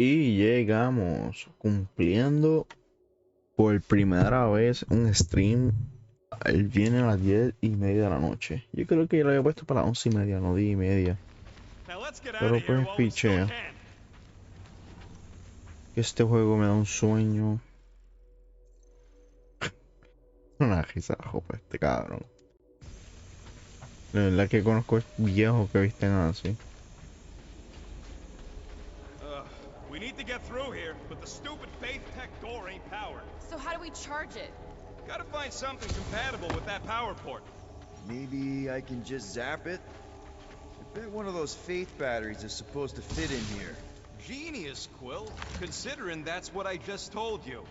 Y llegamos cumpliendo por primera vez un stream. Él viene a las 10:30 de la noche. Yo creo que lo había puesto para las 11:30, no 10:30. Pero pues pichea. Que este juego me da un sueño. Una risa, joder, este cabrón. La verdad que conozco viejos que visten así. We need to get through here, but the stupid Faith Tech door ain't powered. So how do we charge it? Gotta find something compatible with that power port. Maybe I can just zap it? I bet one of those Faith batteries is supposed to fit in here. Genius, Quill, considering that's what I just told you.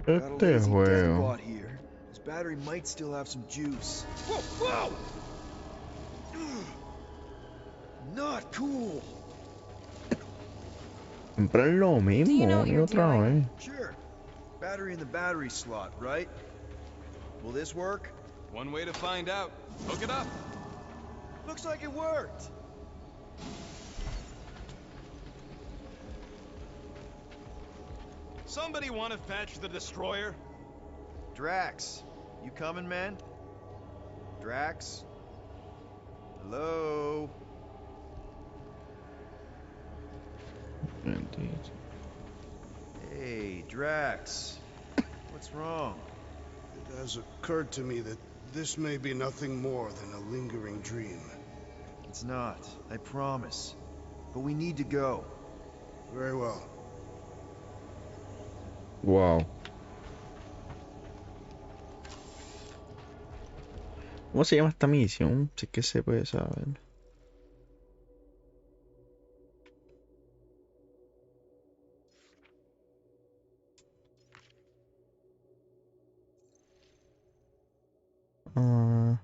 Got a Este lazy death juego. bot here. This battery might still have some juice. Whoa, whoa! Not cool. Siempre es lo mismo, know what y you're otra doing? vez. Sure. Battery in the battery slot, right? Will this work? One way to find out. Hook it up. Looks like it worked. Somebody want to fetch the destroyer? Drax, you coming, man? Drax? Hello? Indeed. Hey, Drax. What's wrong? It has occurred to me that this may be nothing more than a lingering dream. It's not, I promise. But we need to go. Very well. Wow. ¿Cómo se llama esta misión? Si es que se puede saber. No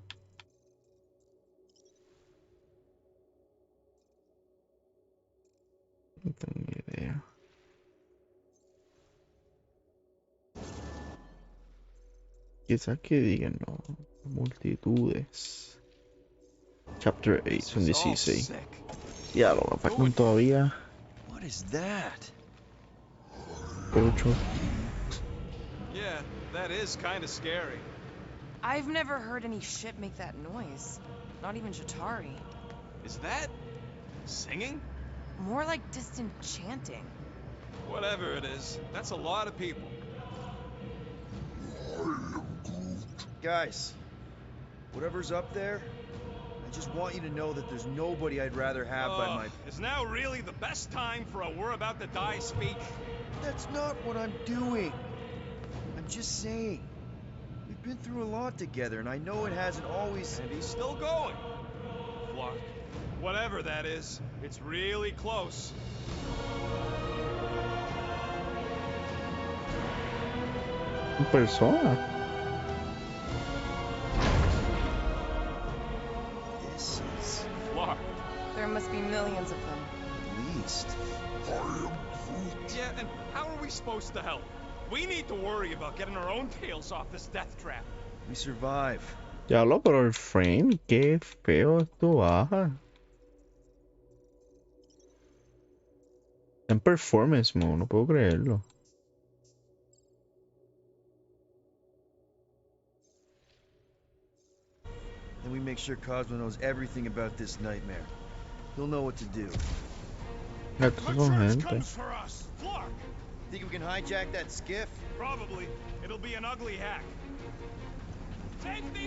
tengo idea. Quizás que digan, no. Multitudes. Chapter 8, son 16. Ya lo faltan todavía. What is that? 8. Yeah, that is kind of scary. I've never heard any ship make that noise. Not even Jatari. Is that singing? More like distant chanting. Whatever it is, that's a lot of people. Guys, whatever's up there, I I just want you to know that there's nobody I'd rather have by my... Is now really the best time for a we're about to die speech? That's not what I'm doing. I'm just saying. We've been through a lot together, and I know it hasn't always... And he's still going. Flark. Whatever that is, it's really close. En persona. This is... Flark. There must be millions of them. at least... Yeah, and how are we supposed to help? We need to worry about getting our own tails off this death trap. We survive. Diablo, pero el frame, qué feo esto baja. En performance mode, no puedo creerlo. And we make sure Cosmo knows everything about this nightmare. He'll know what to do. Estos son gente. Comes for us. Flark. Think we can hijack that skiff? Probably. It'll be an ugly hack.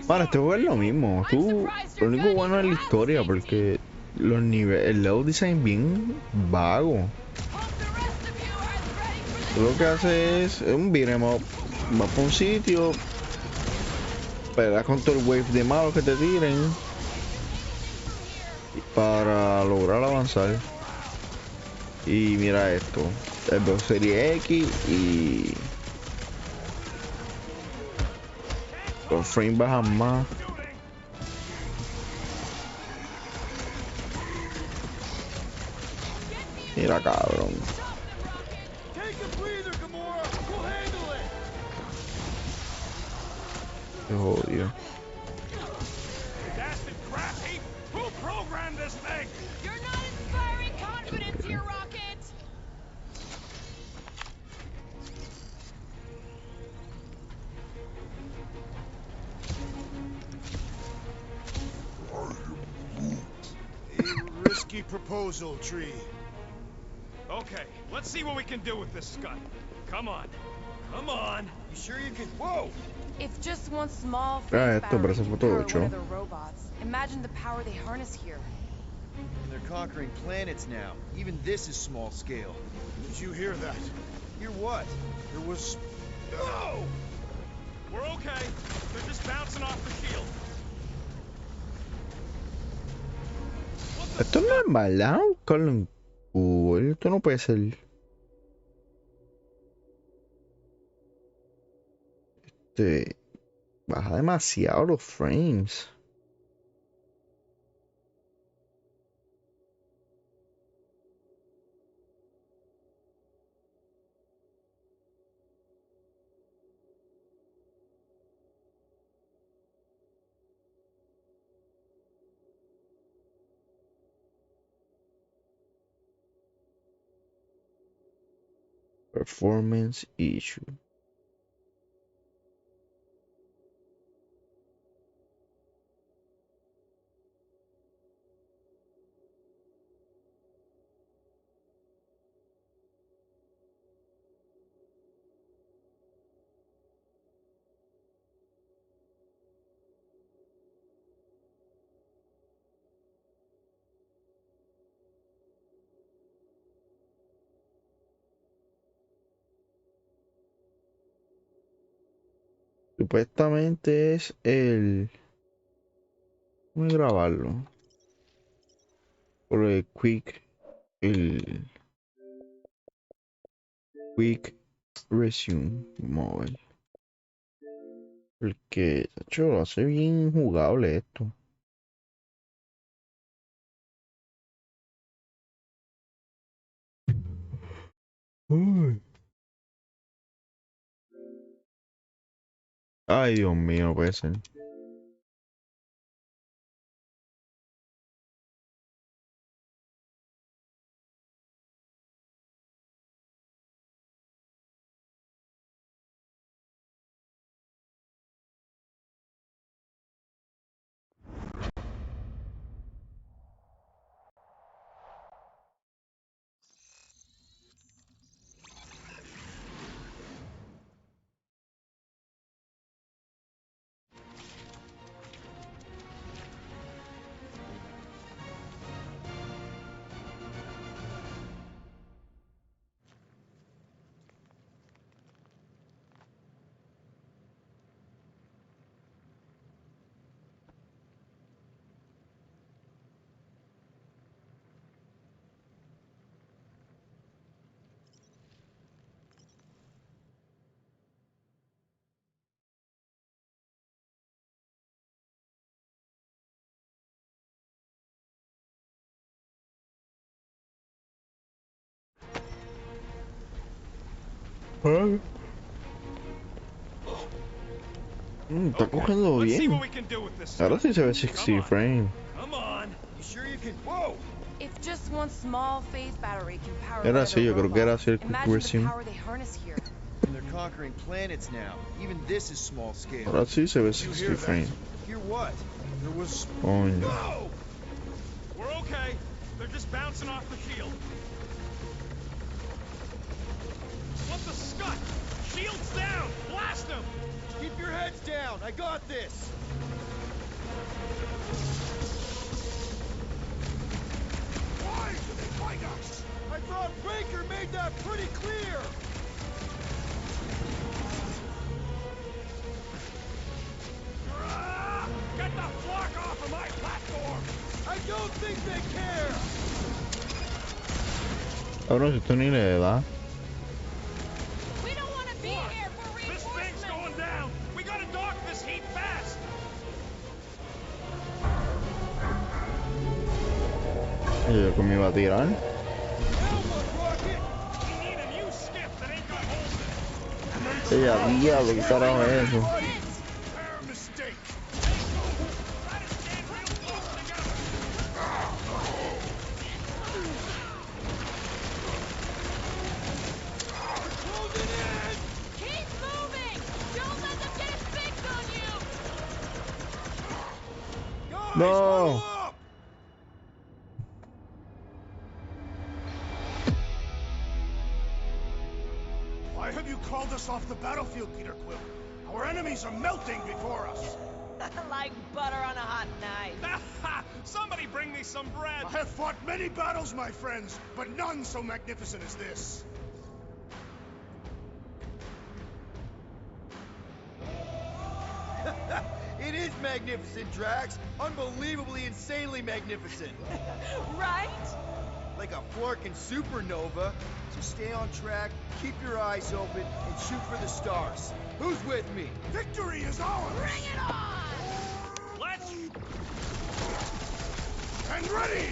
Para, este juego es lo mismo. Tú, lo único bueno es la historia, porque los niveles, el level design bien vago. Tú lo que haces es un beat'em up. Vas para un sitio, peleas con todo el wave de malos que te tiren para lograr avanzar. Y mira esto, el serie X y los frames bajan más. Mira, cabrón. Qué jodido. Bastard crap heap. Who programmed this thing? You're not inspiring confidence here, Rocket! A risky proposal, Tree. Okay, let's see what we can do with this scud. Come on. Come on. You sure you can... Whoa! If just one small Ah, faith esto battery parece can foto power one 8. of the robots. Imagine the power they harness here. And they're conquering planets now. Even this is small scale. Did you hear that? Hear what? There was... Oh! We're okay. They're just bouncing off the shield. Esto no es maldad, buscarlo en Google. Esto no puede ser. Baja demasiado los frames. Performance issue. Supuestamente es el... Voy a grabarlo. Por el el Quick Resume. Vamos a ver. Porque, tacho, lo hace bien jugable esto. Uy. Ay, Dios mío, no puede ser. Está Okay, cogiendo let's see bien. what we can do with this Ahora stuff. sí se ve Come 60 on. frame. Come on. You sure you can? Whoa! If just one small phase battery can power Era one of así, their yo creo que era robots, así el quick imagine the version. power they harness here. They're conquering planets now. Even this is small scale. Ahora sí se ve Did you 60 hear frame. that? Hear what? There was... Coño. No! We're okay. They're just bouncing off the shield. What the scut? Shield's down! Blast them! Keep your heads down. I got this. Why did they fight us? I thought Baker made that pretty clear. Ah! Get the flock off of my platform! I don't think they care. Ahora si esto ni le da. We don't want to be here for This thing's going down! We gotta dock this heat fast! Yo que me iba a tirar. Elbow rocket. We need a new skiff that ain't got holes in it. Ella, diablo, qué carajo es eso. Fair mistake. Try to stand real close together. Closing in. Keep moving! Don't let them get his fix on you! Guys, No. huddle up. Why have you called us off the battlefield, Peter Quill? Our enemies are melting before us. Like butter on a hot knife. Somebody bring me some bread! I have fought many battles, my friends, but none so magnificent as this. It is magnificent, Drax. Unbelievably, insanely magnificent. Right? Like a florkin' supernova. So stay on track, keep your eyes open, and shoot for the stars. Who's with me? Victory is ours! Bring it on! Let's... And ready!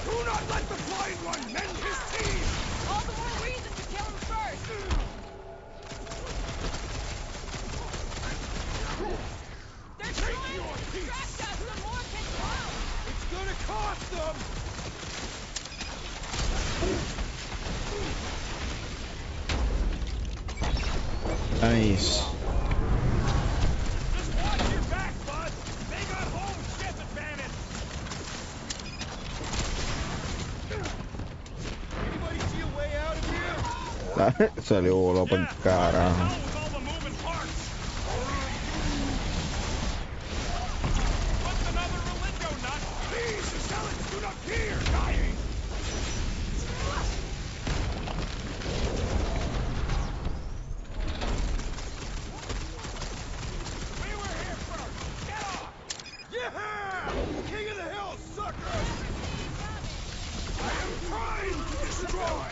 Do not let the blind one mend his team! All the more reason to kill him first! They're trying your to peace. distract us so more can come! It's gonna cost them! Nice. Just watch your back, bud! They got home ship advantage! Anybody see a way out of here? Salió volado para el Yeah, carajo. hell with all the moving parts! What's another relingo nut? These zealots do not fear dying! We were here first! Get off! Yeah! King of the hill, sucker! I am trying to destroy!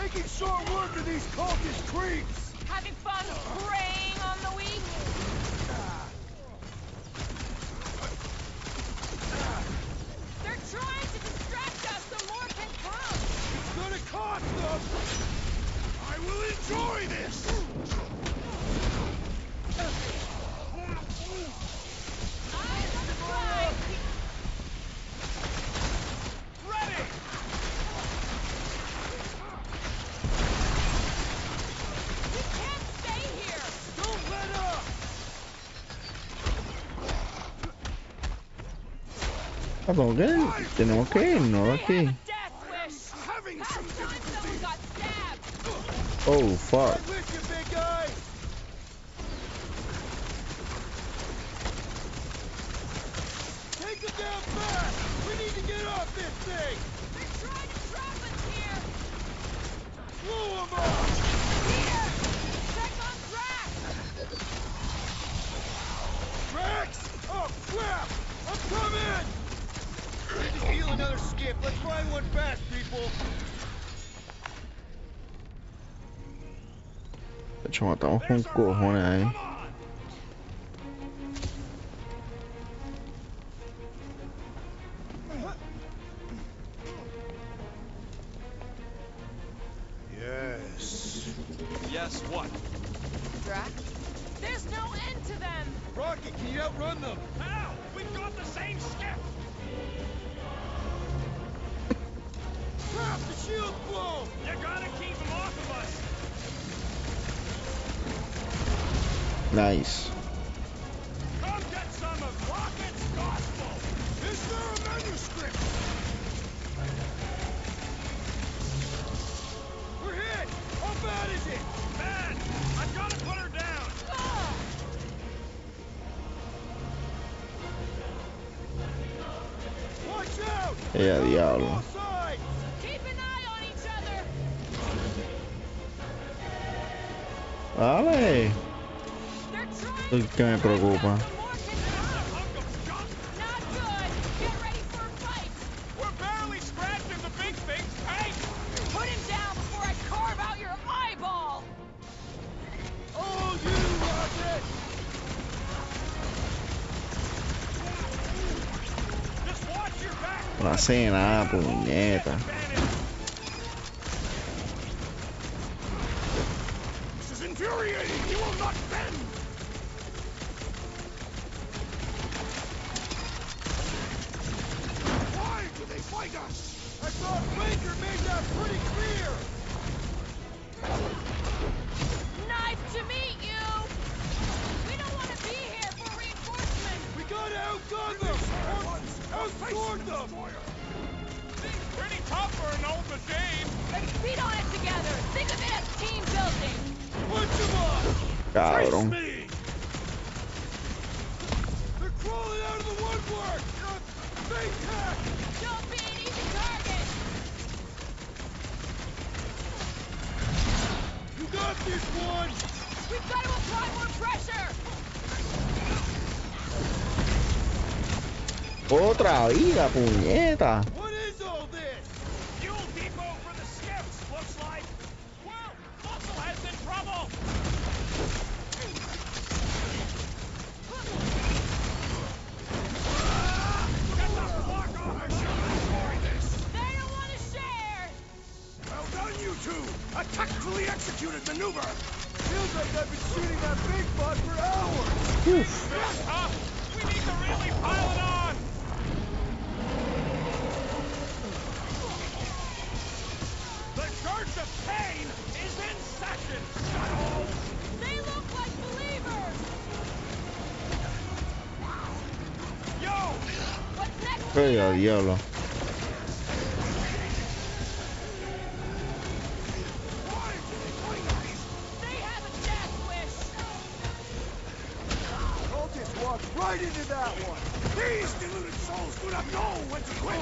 Making short work of these cultist creeps! Having fun preying on the weak? They're trying to distract us so more can come! It's gonna cost them! I will enjoy this! Eyes on the prize! Ready! We can't stay here! Don't let up! Ah, como que tenemos que irnos de They have aquí. a death wish! Having Past some time someone difficulty! got stabbed! Oh fuck. I'm with you, big guy! Take them down fast! We need to get off this thing! They're trying to trap us here! Blow them up! Here! Check on track! Drax! Oh, crap! I'm coming! Need to steal another skip. Let's find one fast, people. De hecho, matamos con There's our cojones rider. ahí. Come on! Nice. Come get some of Lockett's gospel. Is there a manuscript? We're hit. How bad is it? Bad. I've got to put her down. Watch out! Diablo. Keep an eye on each other. Vale. They're trying Es que me preocupa. some more can come. Not good. Get ready for a fight. We're barely scratching the big thing's paint. Put him down before I carve out your eyeball. Oh, you rocket! Just watch your back. No hace nada, puñeta. This is infuriating. He will not bend. Why do they fight us? I thought Baker made that pretty clear! Nice to meet you. We don't want to be here for reinforcements. We gotta outgun them! Or outsword them! Seems pretty tough for an old machine. Let's beat on it together. Think of it as team building. Punch them up! Cabrón. Me. They're crawling out of the woodwork! Fake hack! Don't be an easy target. You got this one! We've got to apply more pressure. Otra vida, puñeta. What is all this? Fuel depot for the skiffs, looks like. Well, Muscle has in trouble. Get the fuck off! They don't want to share. Well done, you two! A tactfully executed maneuver! Feels like I've been shooting that big butt for hours! Huh? We need to really pile it on! The Church of Pain is in session, shuttle! They look like believers. Yo! What's next? Pero diablo. Why do they fight us? They have a death wish. Cultist walked right into that one! These deluded souls do not know when to quit!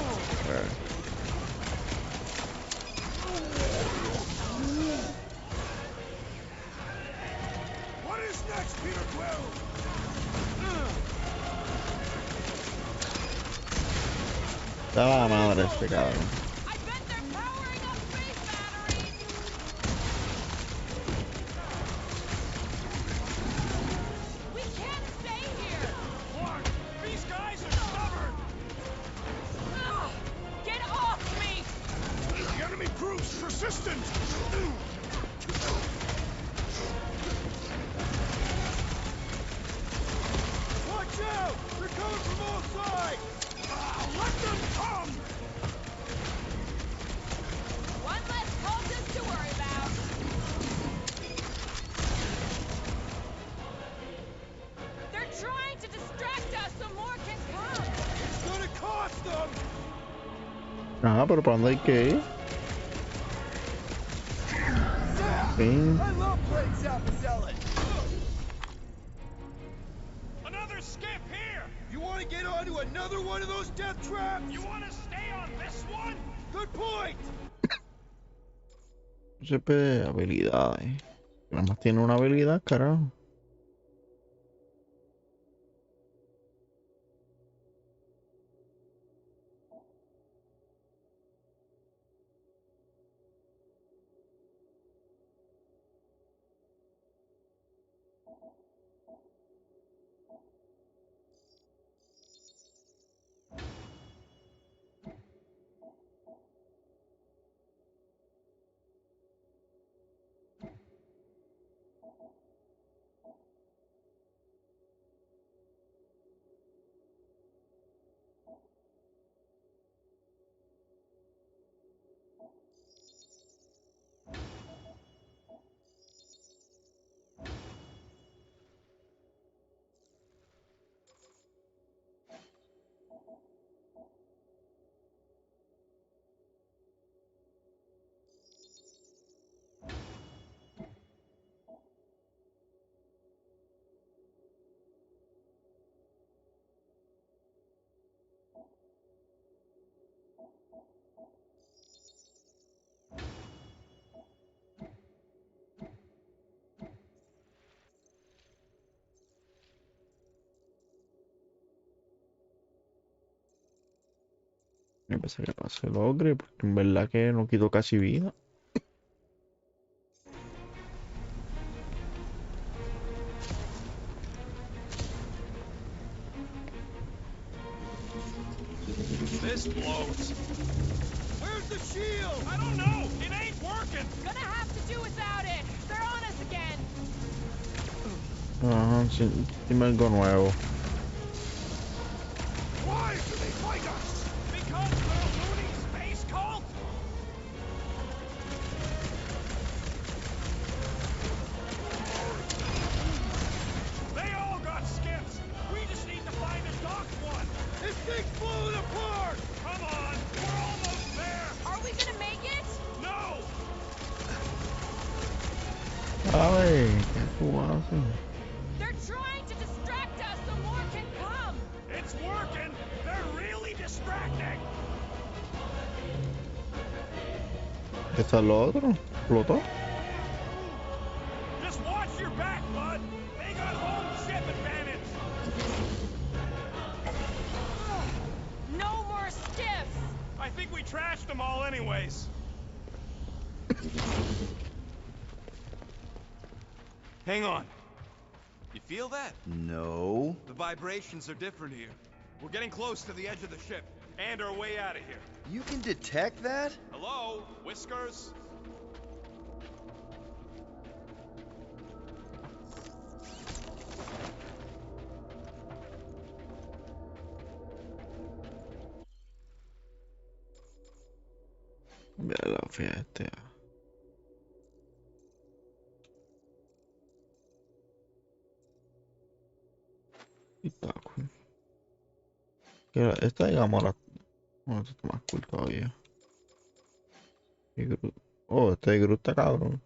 What is next, Peter Quill? Da la madre este cabrón. I bet they're powering up space batteries. We can't stay here. What? These guys are stubborn! Ugh, get off me. The enemy proves persistent! Watch out! They're coming from all sides! Let them come! One less cultist to worry about. They're trying to distract us so more can come. It's gonna cost them! Ah, pero ¿para dónde hay que ir? Zap! Fin. I love playing Zap Zealot! Another skip here! You wanna get onto another one of those death traps? You want to stay on this one? Good point! Siempre habilidades. Nada más tiene una habilidad, carajo. Me pensé que no se logre, porque en verdad que no quitó casi vida. This blows. Where's the shield? I don't know. It ain't working. Gonna have to do without it. They're on us again. Ajá, sí, dime algo nuevo. Why do they fight us? Because they're a loony space cult? They all got skips. We just need to find a docked one. This thing's falling apart! Come on, we're almost there. Are we gonna make it? No! Ay, ¿qué tú haces? They're trying to distract us so more can come. It's working. They're really distracting. ¿Qué está lo otro? ¿Explotó? Just watch your back, bud. They got home ship advantage. No more stiffs. I think we trashed them all anyways. Hang on. You feel that? No. The vibrations are different here. We're getting close to the edge of the ship, and our way out of here. You can detect that? Hello, Whiskers? Mira la fiesta. Y taco. Esta digamos la... Bueno, esta está más cool todavía. Oh, este de Groot está cabrón.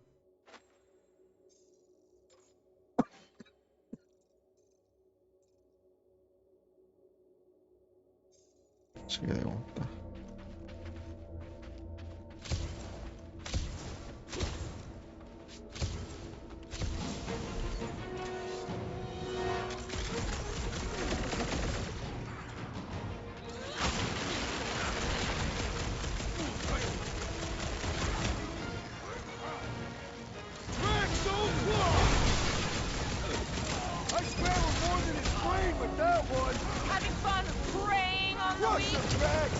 Sí que me gusta. Drax so close! I scrambled more than his brain with that one! Having fun preying on the Crush weak. him, Drax!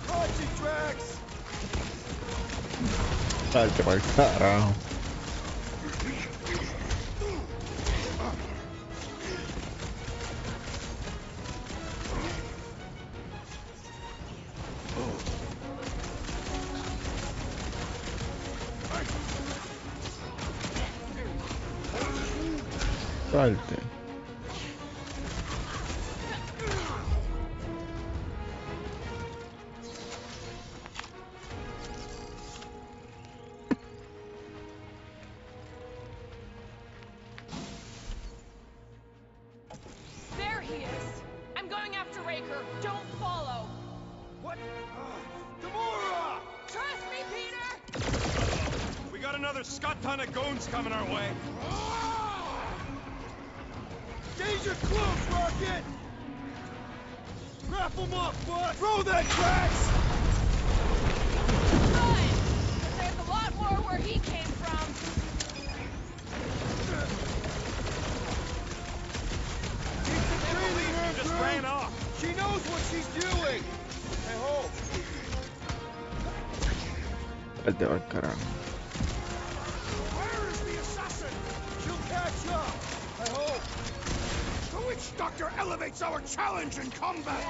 Watch it, Drax! Salte pa'l carajo. Salte. There he is. I'm going after Raker. Don't follow. What? Gamora! Trust me, Peter. We got another scut ton of goons coming our way. Danger close, Rocket! Wrap him up, bud! Throw that, Drax! Run! 'Cause there's a lot more where he came from. Keep the training her Just through. ran off. She knows what she's doing! I hope. Salte pa'l carajo. Where is the assassin? She'll catch up! I hope. The witch doctor elevates our challenge in combat.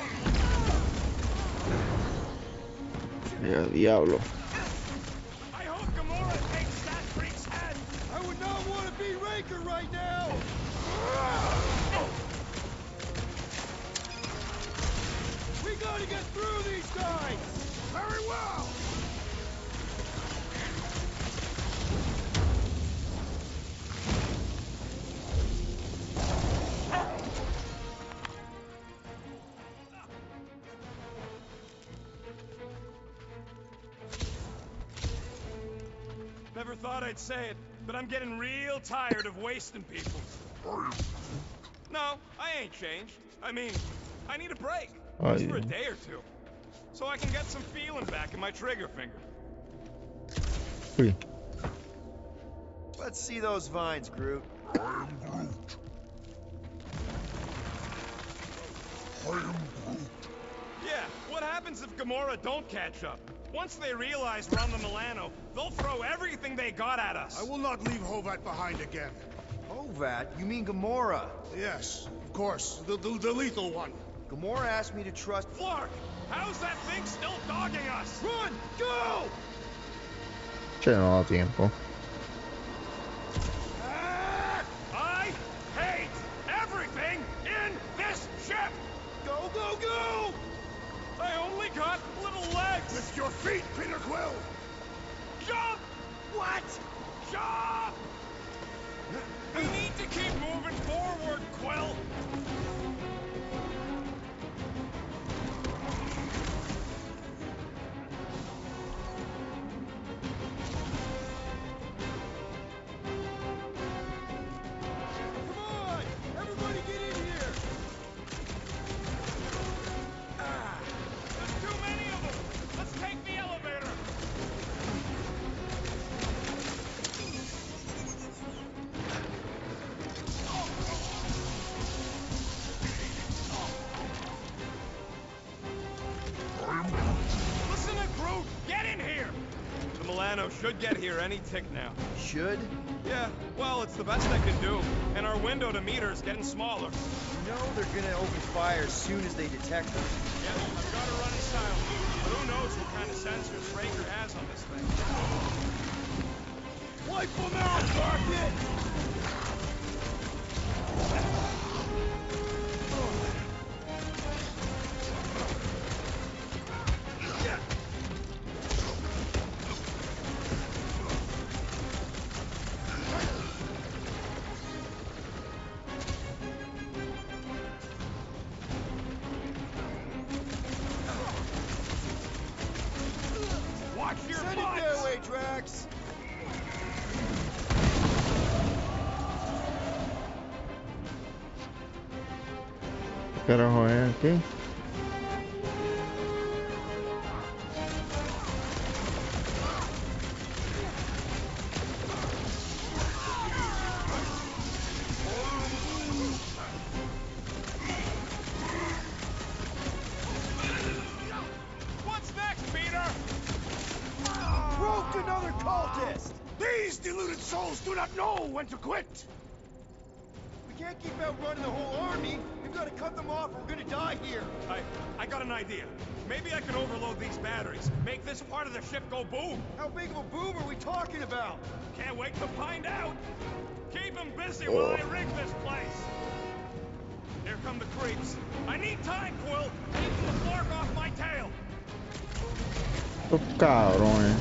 Mira, diablo. I hope Gamora takes that freak's head. I would not want to be Raker right now! We gotta get through these guys! Very well. Never thought I'd say it, but I'm getting real tired of wasting people. No, I ain't changed. I mean, I need a break. Just for a day or two. So I can get some feeling back in my trigger finger. Uy. Let's see those vines, Groot. Yeah, what happens if Gamora don't catch up? Once they realize we're on the Milano, they'll throw everything they got at us. I will not leave Hovat behind again. Hovat? You mean Gamora? Yes, of course. The lethal one. Gamora asked me to trust... Flark, how's that thing still dogging us? Run! Go! Che, no da tiempo. I hate everything in this ship! Go, go, go! I only got little legs! With your feet, Peter Quill! Jump! What? Jump! We need to keep moving forward, Quill! Come on! Everybody get in here! There's too many of them! Let's take the elevator! Listen to Groot! Get in here! The Milano should get here any tick now. Should? Yeah, well, it's the best I can do. And our window to meet her is getting smaller. You know they're gonna open fire as soon as they detect us. Yeah, I've got her running style. But who knows what kind of sensors Raker has on this thing. Wipe them out, Rocket! Watch your Send it butts! their way, Drax! ¿Qué carajo es aquí? What's next, Peter? Broke another cultist! These deluded souls do not know when to quit! We can't keep outrunning the whole army. We've got to cut them off or we're gonna die here. I got an idea. Maybe I can overload these batteries, make this part of the ship go boom. How big of a boom are we talking about? Can't wait to find out. Keep them busy while I rig this place. Here come the creeps. I need time, Quill. Keep the Flark off my tail. Estos cabrones.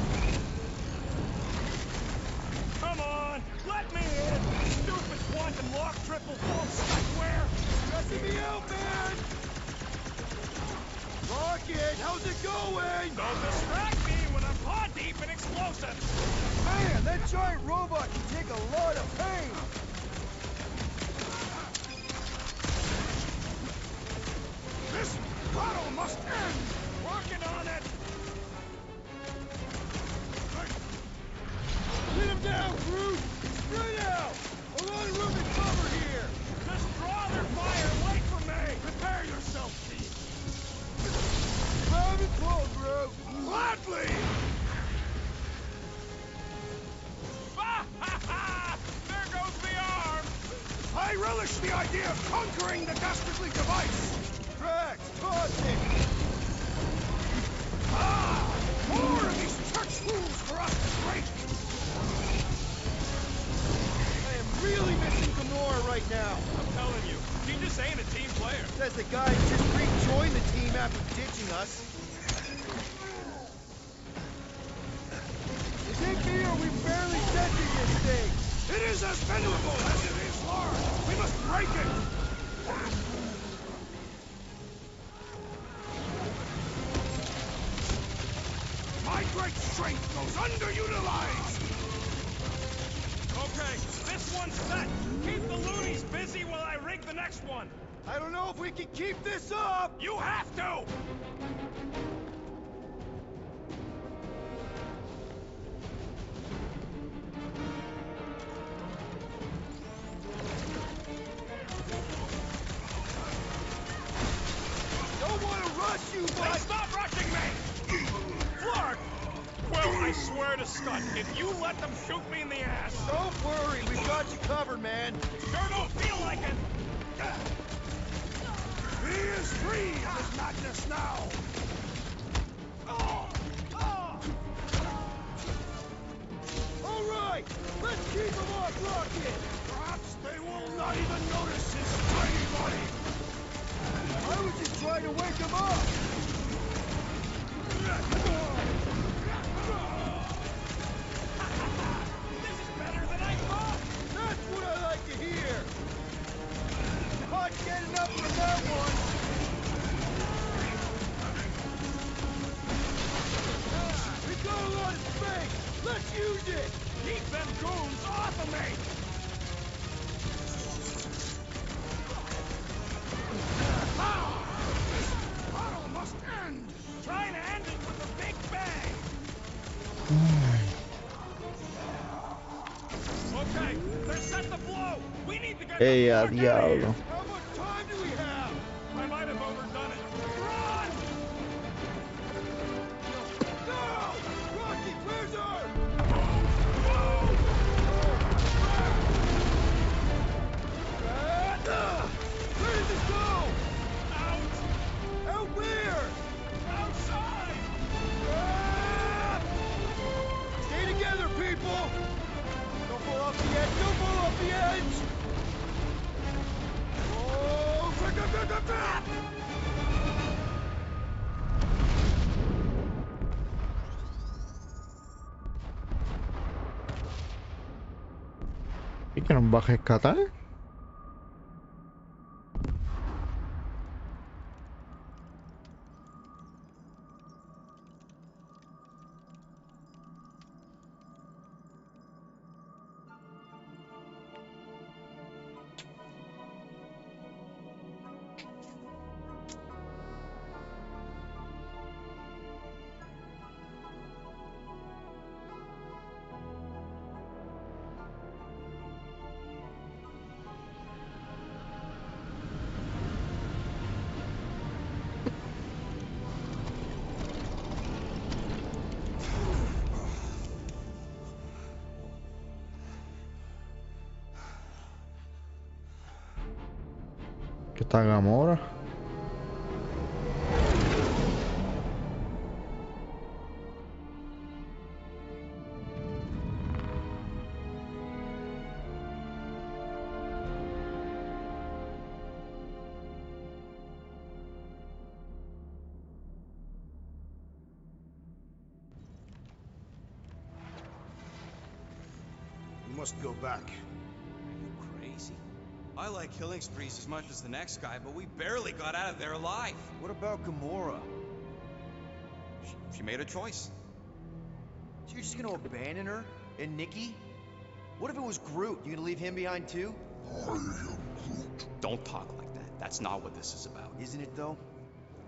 Come on, let me in. Stupid quantum lock triple false square. Stressing me out, man! Rocket, how's it going? Don't distract me when I'm paw deep in explosives. Man, that giant robot can take a lot of pain! This battle must end! Working on it. Hit him down, Groot! Spread out! A lot of room to cover here! Just draw their fire away from me. Prepare yourself, team! Grab and pull, Groot! Gladly! There goes the arm. I relish the idea of conquering the dastardly device! Drax, toss it! More of these church fools for us to break! I am really missing Gamora right now. I'm telling you, she just ain't a team player. Says the guy who just rejoined the team after ditching us. Is it me or we barely sensing this thing? It is as venerable as it is large! We must break it! My great strength goes underutilized! Okay, this one's set. Keep the loonies busy while I rig the next one. I don't know if we can keep this up! You have to! Don't want to rush you, Hey, but... stop rushing me! Clark! Well, I swear to Scott, if you let them shoot me in the ass... Don't worry, we've got you covered, man. Sure don't feel like it! He is free of his madness now! Oh! Oh! All right, let's keep him off Rocket! Perhaps they will not even notice his tiny body! I was just trying to wake him up! This is better than I thought! That's what I like to hear! Not getting up from that one! We've got a lot of space! Let's use it! Keep them goons off of me! This battle must end! Trying to end it with a big bang! Okay, they're set to blow! We need to get Ey, the a fuck out of here! diablo. How much time do we have? I might have overdone it. Run! No! Rocky, where's her? Where does it go? Out! Out where? Outside! Ah! Stay together, people! Don't fall off the edge! Don't fall off the edge! Oh, crap! ¿Y que nos va a rescatar? ¿Qué está Gamora? We must go back. Crazy. I like killing sprees as much as the next guy, but we barely got out of there alive. What about Gamora? She made a choice. So you're just gonna abandon her? And Nikki? What if it was Groot? You gonna leave him behind too? Don't talk like that. That's not what this is about. Isn't it though?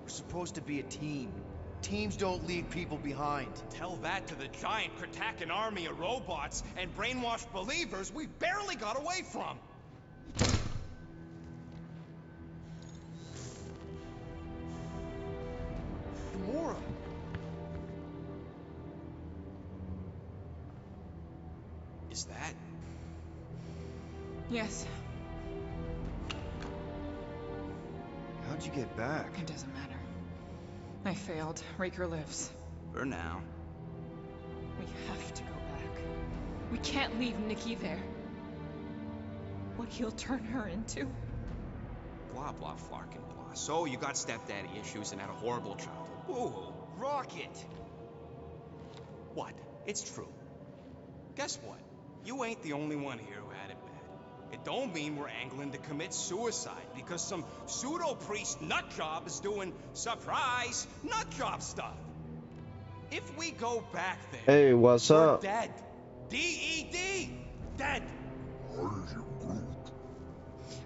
We're supposed to be a team. Teams don't leave people behind. Tell that to the giant Kratakan army of robots and brainwashed believers we barely got away from. Gamora! Is that? Yes, How'd you get back? it doesn't matter. I failed. Raker lives. For now. We have to go back. We can't leave Nikki there. What he'll turn her into. Blah, blah, flarkin' blah. So you got stepdaddy issues and had a horrible childhood. Boo-hoo. Rocket! What? It's true. Guess what? You ain't the only one here who had it bad. It don't mean we're angling to commit suicide because some pseudo-priest nutjob is doing surprise nutjob stuff. If we go back there, Hey, what's we're up? dead. D-E-D! Dead.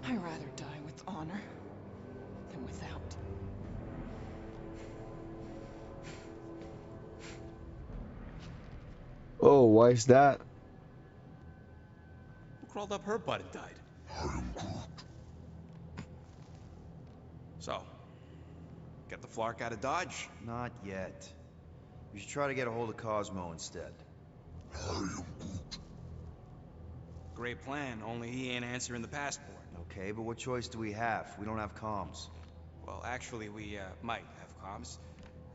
I'd rather die with honor than without. Oh, why is that? Who crawled up her butt and died? So, get the Flark out of Dodge? Not yet. We should try to get a hold of Cosmo instead. Great plan, only he ain't answering the passport. Okay, but what choice do we have? We don't have comms. Well, actually, we might have comms.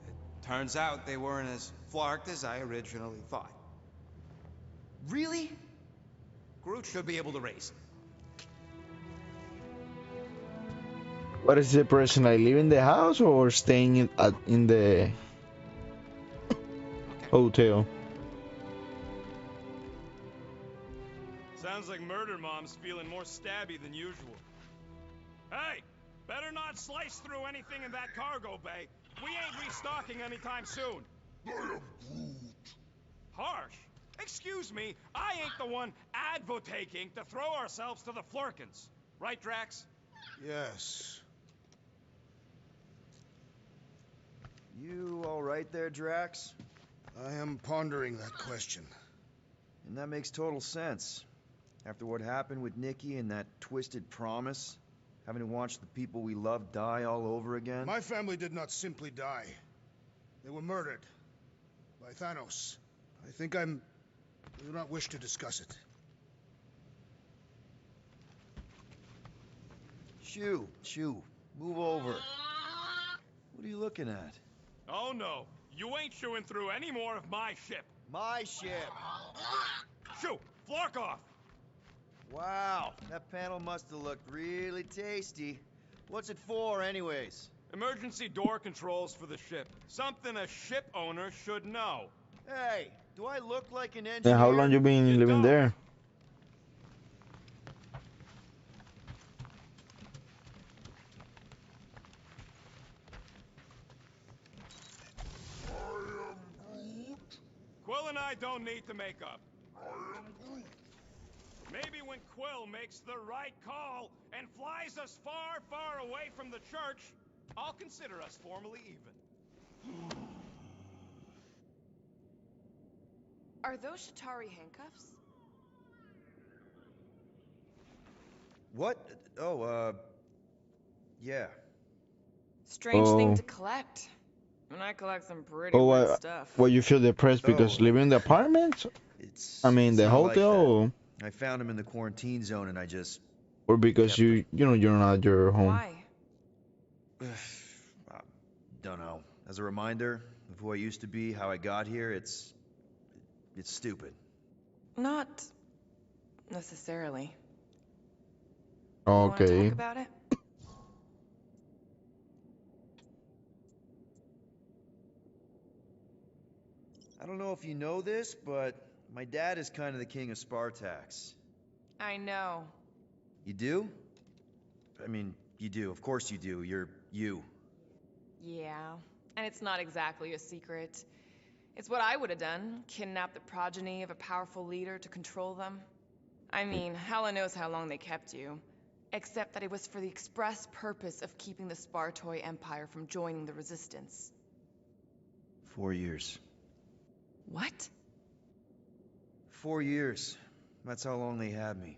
It turns out they weren't as flarked as I originally thought. Really? Groot should be able to raise them. What is the person like leaving the house or staying in the hotel? Sounds like Murder Mom's feeling more stabby than usual. Hey, better not slice through anything in that cargo bay. We ain't restocking anytime soon. Harsh. Excuse me, I ain't the one advocating to throw ourselves to the Flurkins. Right, Drax? Yes. You all right there, Drax? I am pondering that question. And that makes total sense. After what happened with Nikki and that twisted promise, having to watch the people we love die all over again. My family did not simply die. They were murdered. By Thanos. I do not wish to discuss it. Shoo, move over. What are you looking at? Oh no, you ain't chewing through any more of my ship. My ship! Shoo, Flark off! Wow, that panel must have looked really tasty. What's it for, anyways? Emergency door controls for the ship. Something a ship owner should know. Hey, do I look like an engineer? And how long you been living there? Quill and I don't need to make up. Maybe when Quill makes the right call and flies us far, far away from the church, I'll consider us formally even. Are those Shatari handcuffs? What? Oh, yeah. Strange thing to collect. And I collect some pretty Oh, weird stuff. well, you feel depressed because living in the apartment? I mean, the hotel? Like I found him in the quarantine zone and I just... Or because you're not at your home? Why? Don't know. As a reminder of who I used to be, how I got here, it's stupid. Not necessarily. Okay. You wanna talk about it? I don't know if you know this, but my dad is kind of the king of Spartax. I know. You do? I mean, you do. Of course you do. You're you. Yeah. And it's not exactly a secret. It's what I would have done. Kidnap the progeny of a powerful leader to control them. I mean, Hela knows how long they kept you. Except that it was for the express purpose of keeping the Spartoi Empire from joining the Resistance. 4 years. What? 4 years. That's how long they had me.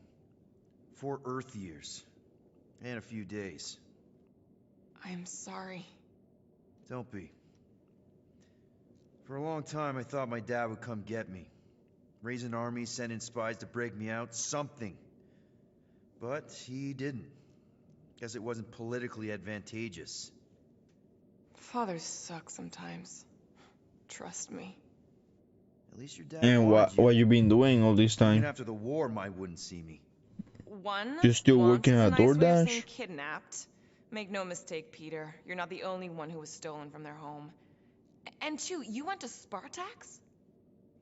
4 Earth years. And a few days. I'm sorry. Don't be. For a long time, I thought my dad would come get me. Raise an army, send in spies to break me out, something. But he didn't. Guess it wasn't politically advantageous. Fathers suck sometimes. Trust me. At least your dad And wanted what you been doing all this Even time? after the war, Mike wouldn't see me. One. You still once working is a at nice way of DoorDash? saying kidnapped. Make no mistake, Peter. You're not the only one who was stolen from their home. And two, you went to Spartax?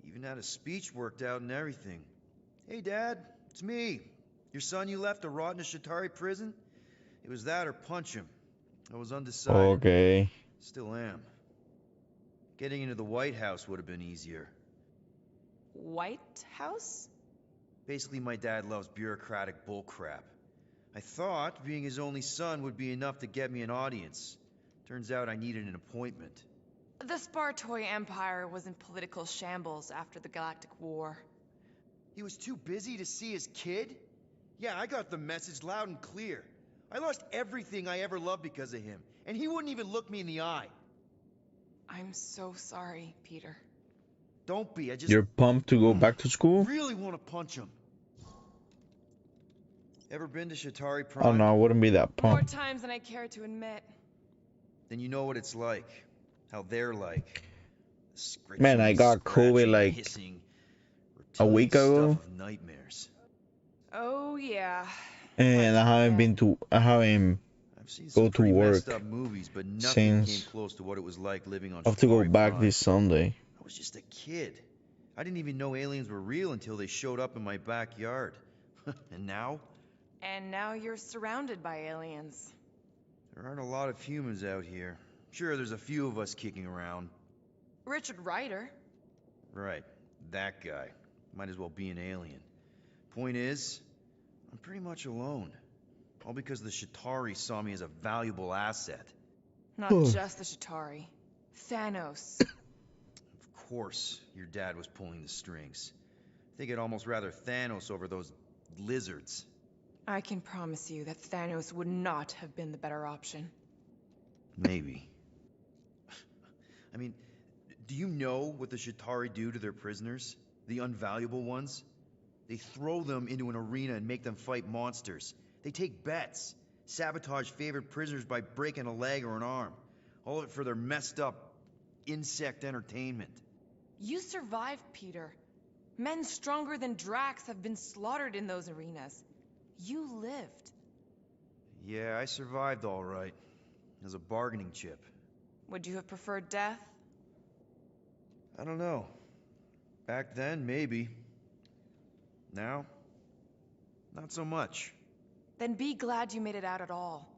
Even had a speech worked out and everything. Hey, Dad, it's me. Your son you left to rot in a Shatari prison? It was that or punch him. I was undecided. Okay. Still am. Getting into the White House would have been easier. White House? Basically, my dad loves bureaucratic bullcrap. I thought being his only son would be enough to get me an audience. Turns out I needed an appointment. The Spartoy Empire was in political shambles after the Galactic War. He was too busy to see his kid? Yeah, I got the message loud and clear. I lost everything I ever loved because of him, and he wouldn't even look me in the eye. I'm so sorry, Peter. Don't be, I just... You're pumped to go back to school? really want to punch him. Ever been to Shatari Prime? Oh no, I wouldn't be that More pumped. times than I care to admit. Then you know what it's like. How they're like. Man, I got COVID like hissing, a week ago. stuff of nightmares. Oh yeah. And I haven't I've seen go some to pretty work messed up movies, but nothing came since close to what it was like living on I have to go Shatari back Prime. this Sunday. I was just a kid. I didn't even know aliens were real until they showed up in my backyard. And now? And now you're surrounded by aliens. There aren't a lot of humans out here. Sure, there's a few of us kicking around. Richard Ryder. Right, that guy. Might as well be an alien. Point is, I'm pretty much alone. All because the Shatari saw me as a valuable asset. Not just the Shatari. Thanos. Of course, your dad was pulling the strings. I think I'd almost rather Thanos over those lizards. I can promise you that Thanos would not have been the better option. Maybe. I mean, do you know what the Shatari do to their prisoners? The unvaluable ones? They throw them into an arena and make them fight monsters. They take bets, sabotage favorite prisoners by breaking a leg or an arm. All of it for their messed up insect entertainment. You survived, Peter. Men stronger than Drax have been slaughtered in those arenas. You lived. Yeah, I survived all right. As a bargaining chip. Would you have preferred death? I don't know. Back then, maybe. Now, not so much. Then be glad you made it out at all.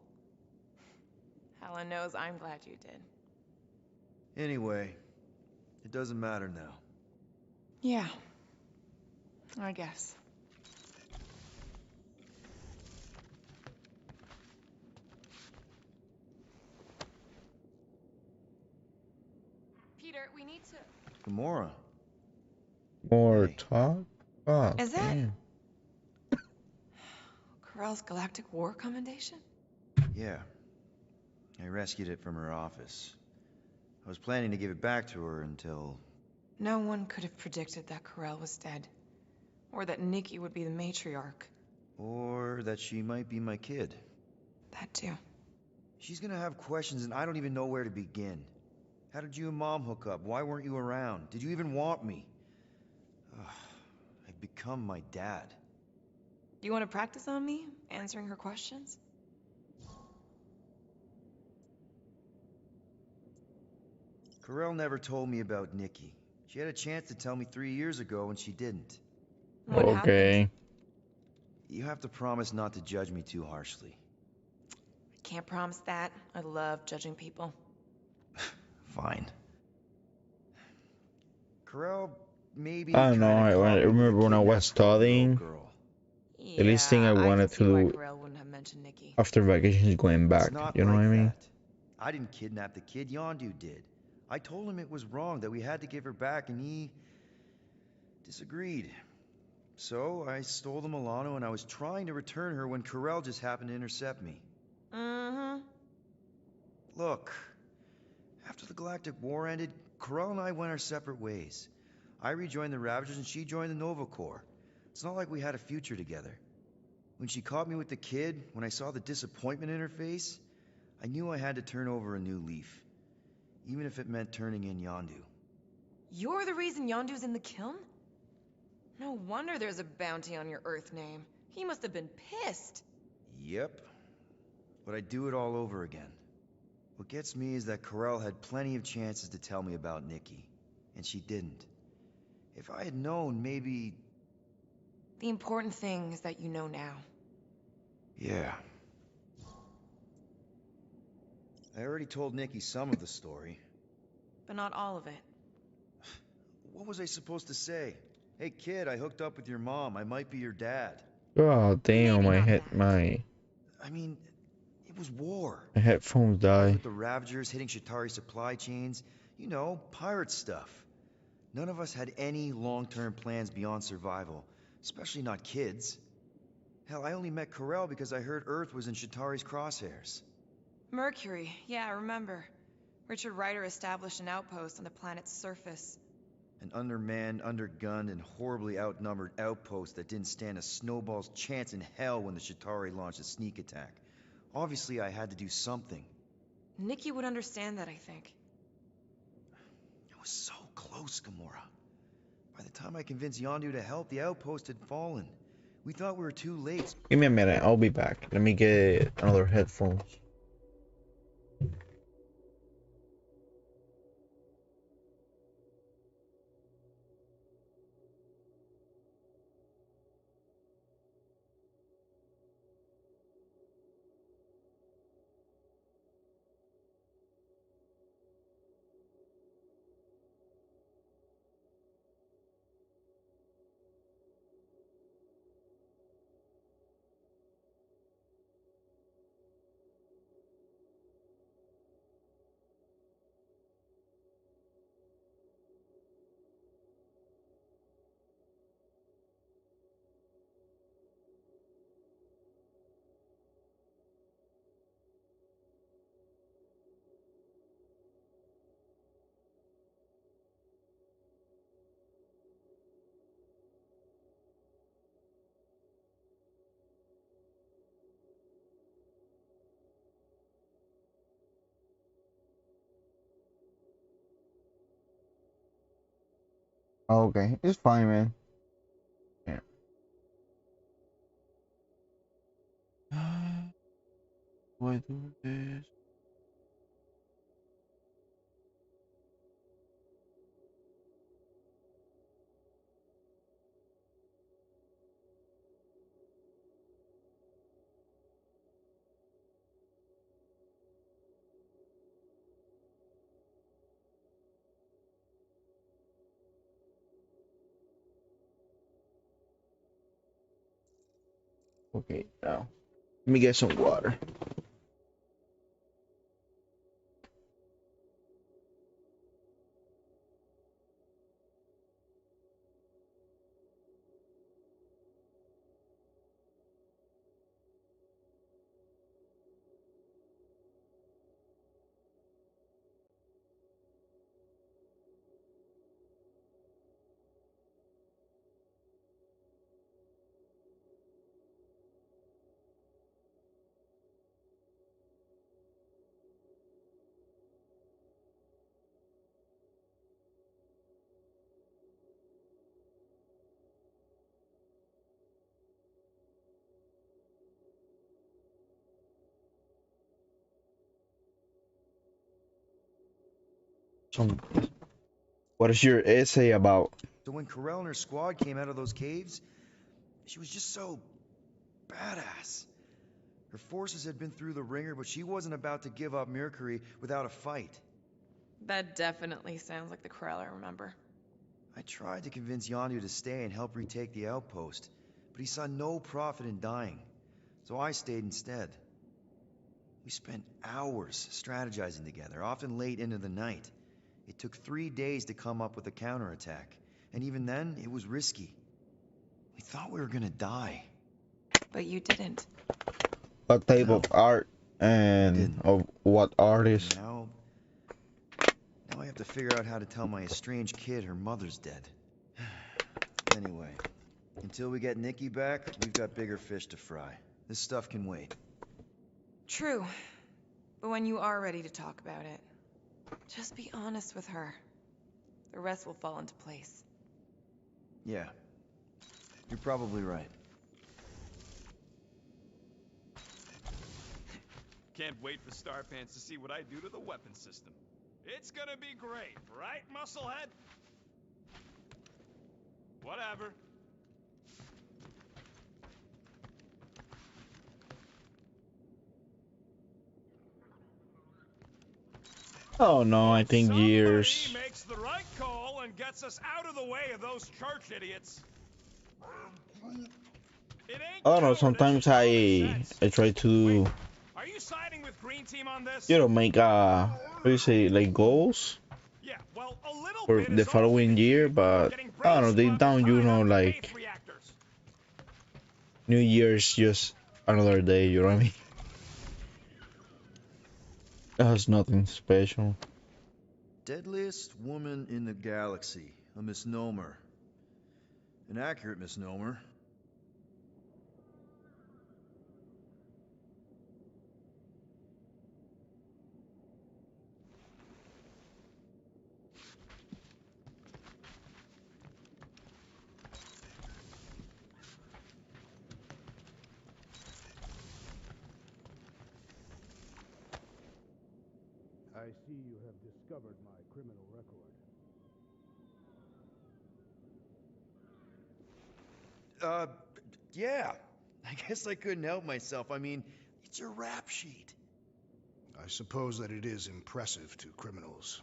Helen knows I'm glad you did. Anyway, it doesn't matter now. Yeah. I guess. Peter, we need to... Gamora. More Hey. talk? Oh, Is that... damn. Corell's Galactic War Commendation? Yeah. I rescued it from her office. I was planning to give it back to her until... No one could have predicted that Corell was dead. Or that Nikki would be the matriarch. Or that she might be my kid. That too. She's gonna have questions and I don't even know where to begin. How did you and Mom hook up? Why weren't you around? Did you even want me? I've become my dad. Do you want to practice on me, answering her questions? Corell never told me about Nikki. She had a chance to tell me 3 years ago and she didn't. What happened? Okay. You have to promise not to judge me too harshly. I can't promise that. I love judging people. Fine. Corell maybe I don't know. kinda caught I me with remember a when I was kidnapped little studying, girl. the least thing I wanted can to see why do Corell wouldn't have mentioned Nikki. after vacations going back. It's not You know like what I mean? that. I didn't kidnap the kid, Yondu did. I told him it was wrong, that we had to give her back, and he disagreed. So I stole the Milano and I was trying to return her when Corell just happened to intercept me. Mm-hmm. Look, after the Galactic War ended, Corell and I went our separate ways. I rejoined the Ravagers and she joined the Nova Corps. It's not like we had a future together. When she caught me with the kid, when I saw the disappointment in her face, I knew I had to turn over a new leaf. Even if it meant turning in Yondu. You're the reason Yondu's in the kiln? No wonder there's a bounty on your Earth name. He must have been pissed. Yep. But I'd do it all over again. What gets me is that Corell had plenty of chances to tell me about Nikki. And she didn't. If I had known, maybe... The important thing is that you know now. Yeah. I already told Nikki some of the story. But not all of it. What was I supposed to say? Hey kid, I hooked up with your mom. I might be your dad. Oh damn, Maybe my not head, that. I mean, it was war. my headphones Fight die. with the Ravagers hitting Shatari supply chains. You know, pirate stuff. None of us had any long-term plans beyond survival. Especially not kids. Hell, I only met Corell because I heard Earth was in Shatari's crosshairs. Mercury, yeah, I remember. Richard Ryder established an outpost on the planet's surface. An undermanned, undergunned, and horribly outnumbered outpost that didn't stand a snowball's chance in hell when the Shatari launched a sneak attack. Obviously, I had to do something. Nikki would understand that, I think. It was so close, Gamora. By the time I convinced Yondu to help, the outpost had fallen. We thought we were too late. Give me a minute, I'll be back. Let me get another headphones. Okay, it's fine, man. Yeah. Why do this? Okay, now let me get some water. Some. What is your essay about? So when Corell and her squad came out of those caves, she was just so badass. Her forces had been through the ringer, but she wasn't about to give up Mercury without a fight. That definitely sounds like the Corell I remember. I tried to convince Yondu to stay and help retake the outpost, but he saw no profit in dying, so I stayed instead. We spent hours strategizing together, often late into the night. It took 3 days to come up with a counterattack, and even then, it was risky. We thought we were gonna die. But you didn't. What type No, of art and of what artist? Now I have to figure out how to tell my estranged kid her mother's dead. Anyway, until we get Nikki back, we've got bigger fish to fry. This stuff can wait. True. But when you are ready to talk about it, just be honest with her. The rest will fall into place. Yeah, you're probably right. Can't wait for Starpants to see what I do to the weapon system. It's gonna be great, right, Musclehead? Whatever. Oh no, I think Somebody years. makes the right call and gets us us out of the way of those church idiots. It ain't I don't know. cowardice, Sometimes it's common I sense. try to, Wait, are you siding with Green Team on this? you know, make what do you say, like goals Yeah, well, a little for bit the is all we following year, achieved before but getting I don't brain know. Deep swabbed and down, you tied know, up in like faith reactors. New Year's just another day. You know what I mean? It has nothing special. Deadliest woman in the galaxy. A misnomer. An accurate misnomer. I see you have discovered my criminal record. Yeah. I guess I couldn't help myself. I mean, it's your rap sheet. I suppose that it is impressive to criminals.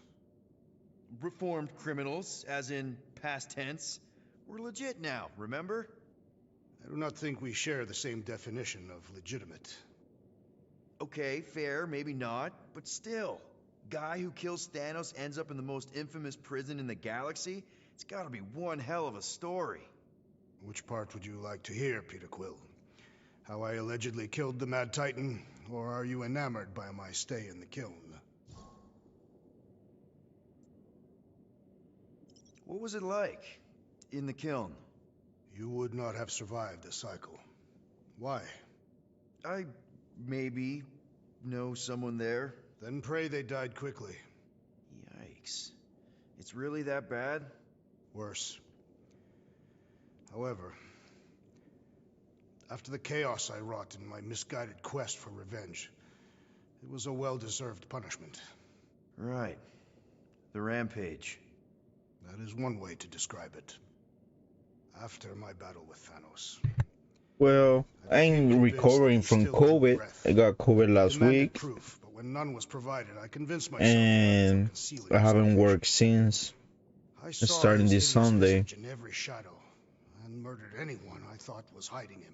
Reformed criminals, as in past tense. We're legit now, remember? I do not think we share the same definition of legitimate. Okay, fair, maybe not, but still. Guy who kills Thanos ends up in the most infamous prison in the galaxy? It's gotta be one hell of a story. Which part would you like to hear, Peter Quill? How I allegedly killed the Mad Titan, or are you enamored by my stay in the kiln? What was it like in the kiln? You would not have survived the cycle. Why? I maybe know someone there. Then pray they died quickly. Yikes. It's really that bad? Worse. However, after the chaos I wrought in my misguided quest for revenge, it was a well-deserved punishment. Right. The rampage. That is one way to describe it. After my battle with Thanos. Well, I'm recovering from COVID. I got COVID last week, Proof, but when none was provided, I convinced myself and I haven't worked since. Starting this Sunday. In every shadow, and murdered anyone I thought was hiding him.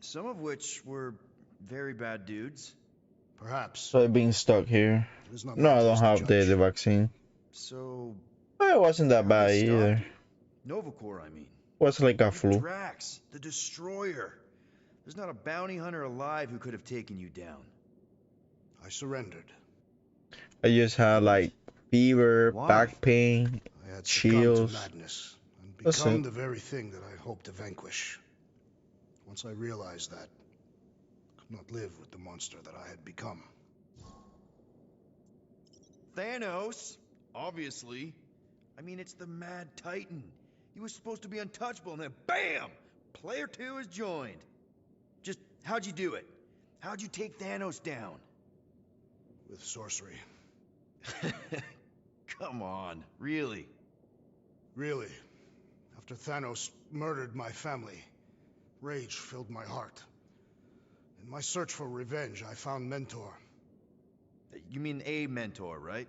Some of which were very bad dudes. Perhaps. So I've been stuck here. No, I don't have the vaccine. So Well, it wasn't that bad either. Novacore, I mean. It was like a flu. Drax, the Destroyer. There's not a bounty hunter alive who could have taken you down. I surrendered. I just had like fever, Why? back pain, I had chills. succumbed to madness and become the very thing that I hoped to vanquish. Once I realized that, I could not live with the monster that I had become. Thanos, obviously. I mean, it's the Mad Titan. He was supposed to be untouchable, and then BAM! Player 2 is joined. Just, how'd you do it? How'd you take Thanos down? With sorcery. Come on, really? Really. After Thanos murdered my family, rage filled my heart. In my search for revenge, I found Mentor. You mean a mentor, right?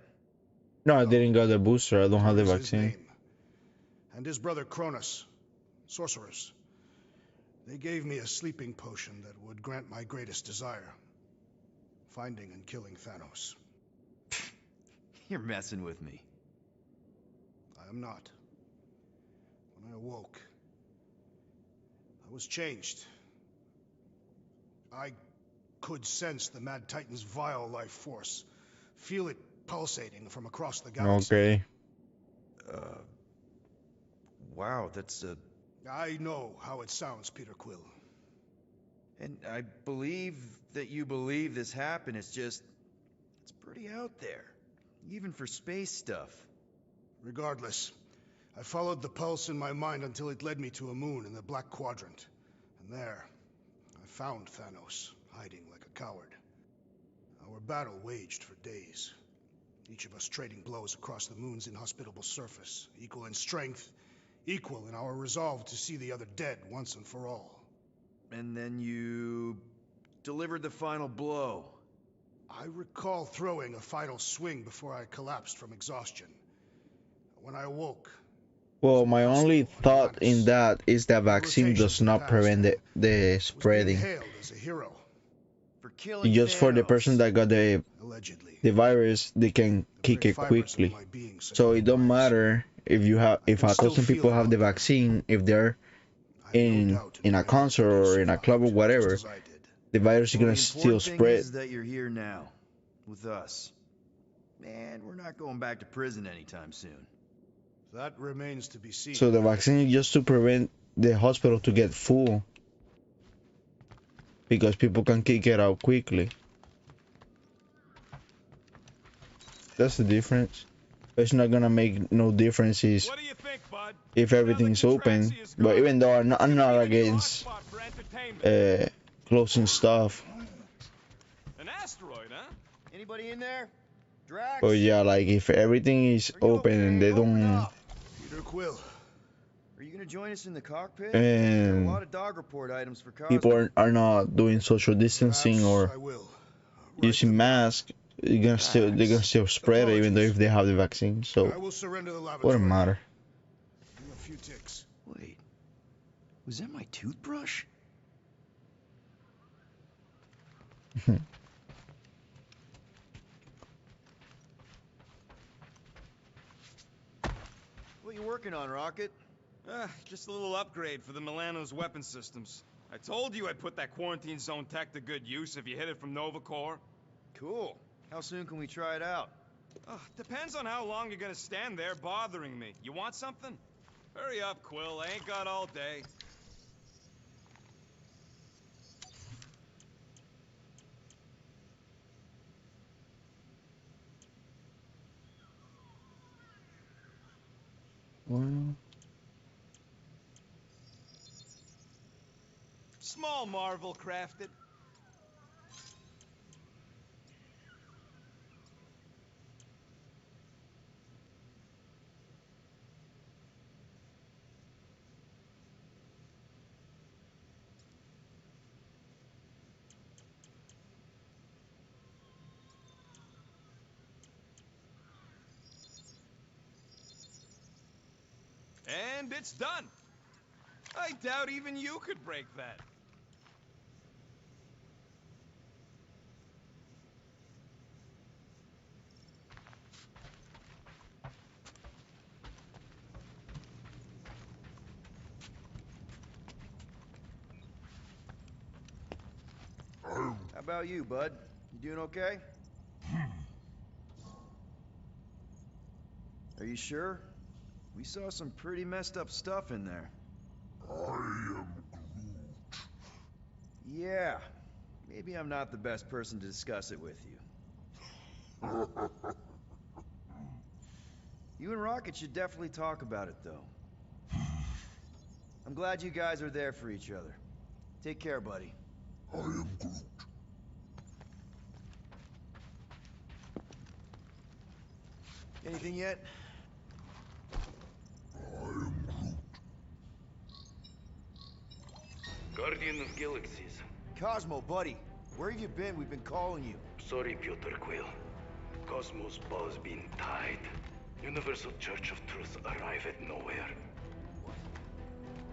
No, I didn't get the booster. I don't have the vaccine. And his brother Cronus, sorcerers. They gave me a sleeping potion that would grant my greatest desire. Finding and killing Thanos. You're messing with me. I am not. When I awoke, I was changed. I could sense the Mad Titan's vile life force. Feel it pulsating from across the galaxy. Okay. Wow, that's I know how it sounds, Peter Quill. And I believe that you believe this happened. It's just, it's pretty out there. Even for space stuff. Regardless, I followed the pulse in my mind until it led me to a moon in the Black Quadrant. And there, I found Thanos, hiding like a coward. Our battle waged for days. Each of us trading blows across the moon's inhospitable surface, equal in strength, equal in our resolve to see the other dead once and for all. And then you delivered the final blow. I recall throwing a final swing before I collapsed from exhaustion. When I awoke, Well, my only thought in that is that vaccine does not prevent the I was being spreading. hailed as a hero. For killing Just for the person Thanos. that got Allegedly. the virus, they can The kick very it fibers of quickly. my being said So it don't otherwise. matter if you have if can still 1,000 feel people it have the out there. vaccine, if they're I have no in doubt a my concert enemies or in a club or survived, whatever, just as I did. the virus is Well, gonna the still important thing spread. is that you're here now, with us. And we're not going back to prison anytime soon. That remains to be seen. So the vaccine is just to prevent the hospital to get full, because people can kick it out quickly. That's the difference. It's not gonna make no differences What do you think, bud? if everything's open. But even though I'm not against closing stuff. An asteroid, huh? Anybody in there? Drax? But yeah, like if everything is Are you open and okay? they Open don't, up. Peter Quill. Are you gonna join us in the cockpit? and Got a lot of dog report items for Cosmo. people are not doing social distancing Perhaps or I will. using masks, they're gonna still spread it even though if they have the vaccine. So I will surrender the laboratory. wouldn't matter. A few ticks. Wait. Was that my toothbrush? What you working on, Rocket? Just a little upgrade for the Milano's weapon systems. I told you I'd put that quarantine zone tech to good use if you hit it from Nova Corps. Cool. How soon can we try it out? Depends on how long you're gonna stand there bothering me. You want something? Hurry up, Quill. I ain't got all day. Well, Small marvel crafted. And it's done. I doubt even you could break that. How about you, bud? You doing okay? Are you sure? We saw some pretty messed up stuff in there. I am Yeah. Maybe I'm not the best person to discuss it with you. You and Rocket should definitely talk about it, though. I'm glad you guys are there for each other. Take care, buddy. I am Groot. Anything yet? I am Groot. Guardian of Galaxies. Cosmo, buddy. Where have you been? We've been calling you. Sorry, Piotr Quill. Cosmos ball's been tied. Universal Church of Truth arrive at nowhere.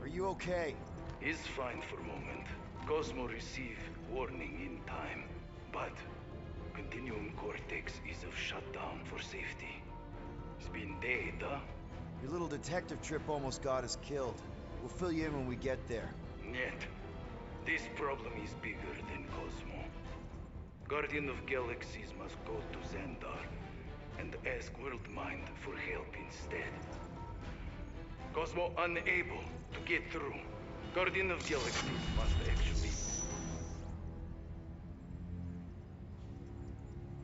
Are you okay? He's fine for a moment. Cosmo receive warning in time. But Continuum Cortex is of shutdown for safety. It's been dead, huh? Your little detective trip almost got us killed. We'll fill you in when we get there. Yet, this problem is bigger than Cosmo. Guardian of Galaxies must go to Xandar and ask Worldmind for help instead. Cosmo unable to get through. Guardian of Galaxies must actually...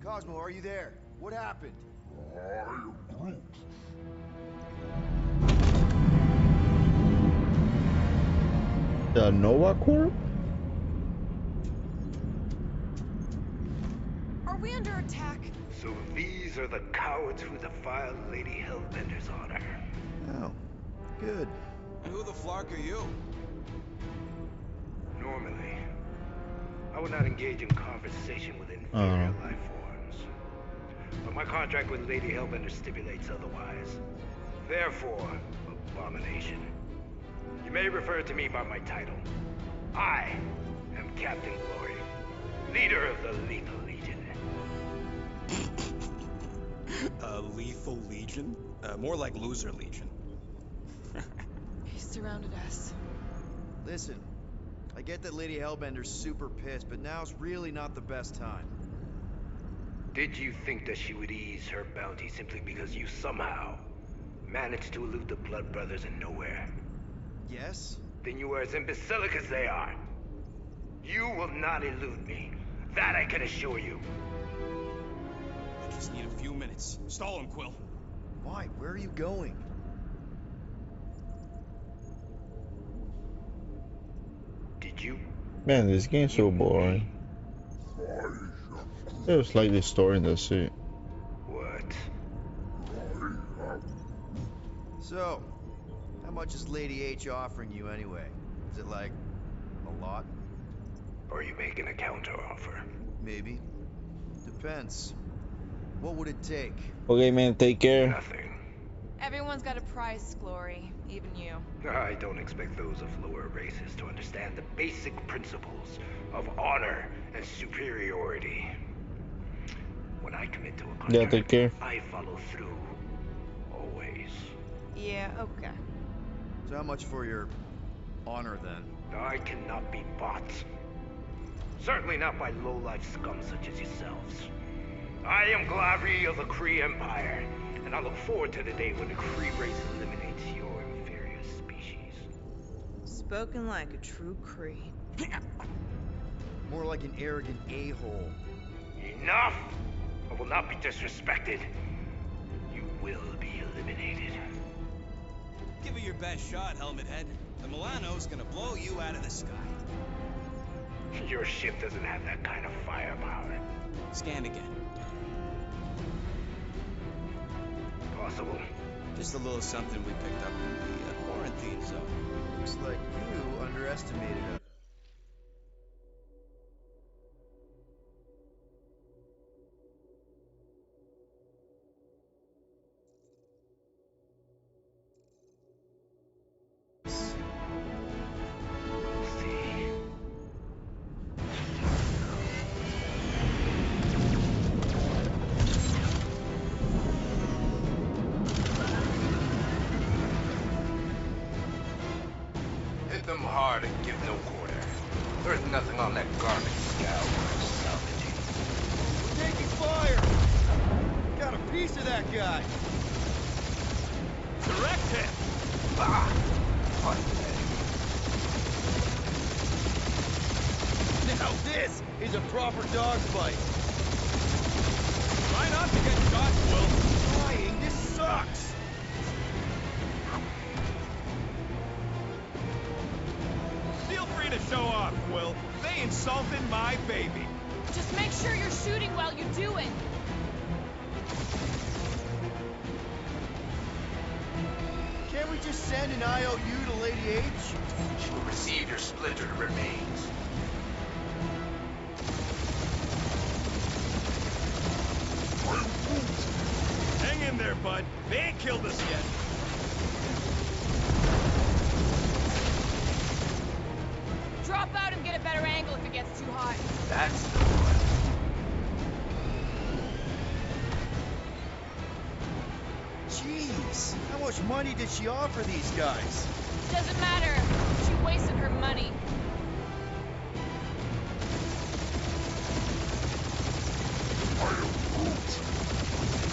Cosmo, are you there? What happened? I am Groot. the Nova Corps? Are we under attack? So these are the cowards who defiled Lady Hellbender's honor. Oh, good. Who the flark are you? Normally, I would not engage in conversation with inferior life forms. But my contract with Lady Hellbender stipulates otherwise. Therefore, abomination. You may refer to me by my title. I am Captain Glory, leader of the Lethal Legion. Lethal Legion? More like Loser Legion. He surrounded us. Listen, I get that Lady Hellbender's super pissed, but now's really not the best time. Did you think that she would ease her bounty simply because you somehow managed to elude the Blood Brothers in nowhere? Yes? Then you are as imbecilic as they are. You will not elude me. That I can assure you. I just need a few minutes. Stall him, Quill. Why? Where are you going? Did you? Man, this game's so boring. It was like the story in the suit. What? So, how much is Lady H offering you anyway? Is it like a lot? Or are you making a counter-offer? Maybe. Depends. What would it take? Okay, man, take care. Nothing. Everyone's got a price, Glory. Even you. I don't expect those of lower races to understand the basic principles of honor and superiority. When I commit to a contract, Yeah, take care. I follow through. Always. Yeah, okay. So how much for your honor then? I cannot be bought. Certainly not by low-life scum such as yourselves. I am Glavi of the Kree Empire, and I look forward to the day when the Kree race eliminates your inferior species. Spoken like a true Kree. More like an arrogant a-hole. Enough! I will not be disrespected. You will be eliminated. Give it your best shot, Helmet Head. The Milano's gonna blow you out of the sky. Your ship doesn't have that kind of firepower. Scan again. Possible. Just a little something we picked up in the quarantine zone. Looks like you underestimated us. See. Hit them hard and give no quarter. There's nothing on that garbage scow worth salvaging. Taking fire! Got a piece of that guy! Direct hit! Ah! Pathetic. Now this is a proper dogfight! Try not to get shot, Quill. Flying, this sucks! Feel free to show off, Quill. They insulted my baby. Just make sure you're shooting while you do it. Can't we just send an IOU to Lady H? You will receive your splintered remains. Hang in there, bud. They ain't killed us yet. Drop out and get a better angle if it gets too hot. That's the one. Jeez, how much money did she offer these guys? Doesn't matter. She wasted her money.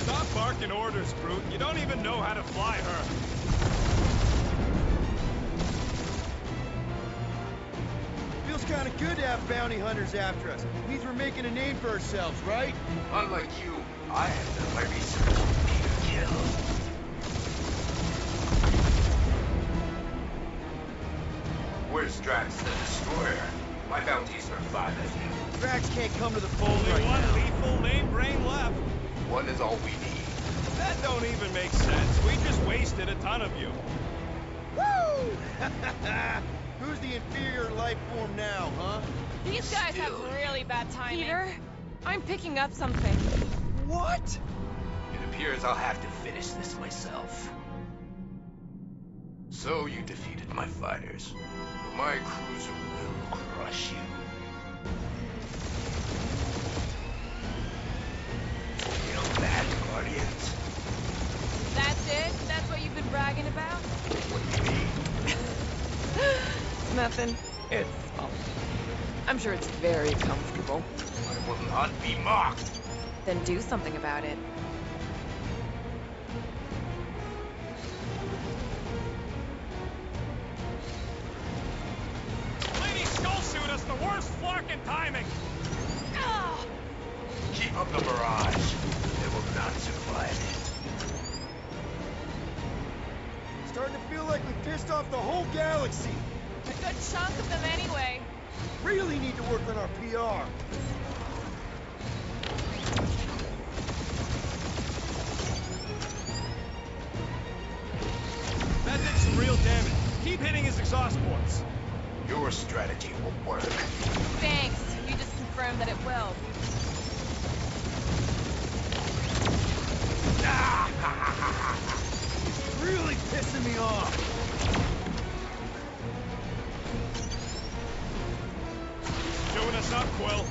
Stop barking orders, Brute. You don't even know how to fly her. Feels kind of good to have bounty hunters after us. Means we're making a name for ourselves, right? Unlike you, I have done my research. Peter Kill. Where's Drax the Destroyer? My bounties are 5 as you. Drax can't come to the phone Only right one now. lethal name brain left. One is all we need. That don't even make sense. We just wasted a ton of you. Woo! Who's the inferior life form now, huh? These guys have really bad timing. Peter, I'm picking up something. What? It appears I'll have to finish this myself. So you defeated my fighters. My cruiser will crush you. Feel that, Guardians? That's it? That's what you've been bragging about? What do you mean? Nothing. It's small. I'm sure it's very comfortable. I will not be mocked. Then do something about it. Lady Skullsuit has the worst flarkin' timing! Ah! Keep up the mirage. They will not survive it. Starting to feel like we pissed off the whole galaxy. A good chunk of them anyway. Really need to work on our PR. That did some real damage. Keep hitting his exhaust ports. Your strategy will work. Thanks. You just confirmed that it will. It's really pissing me off. Chewing us up, Quill.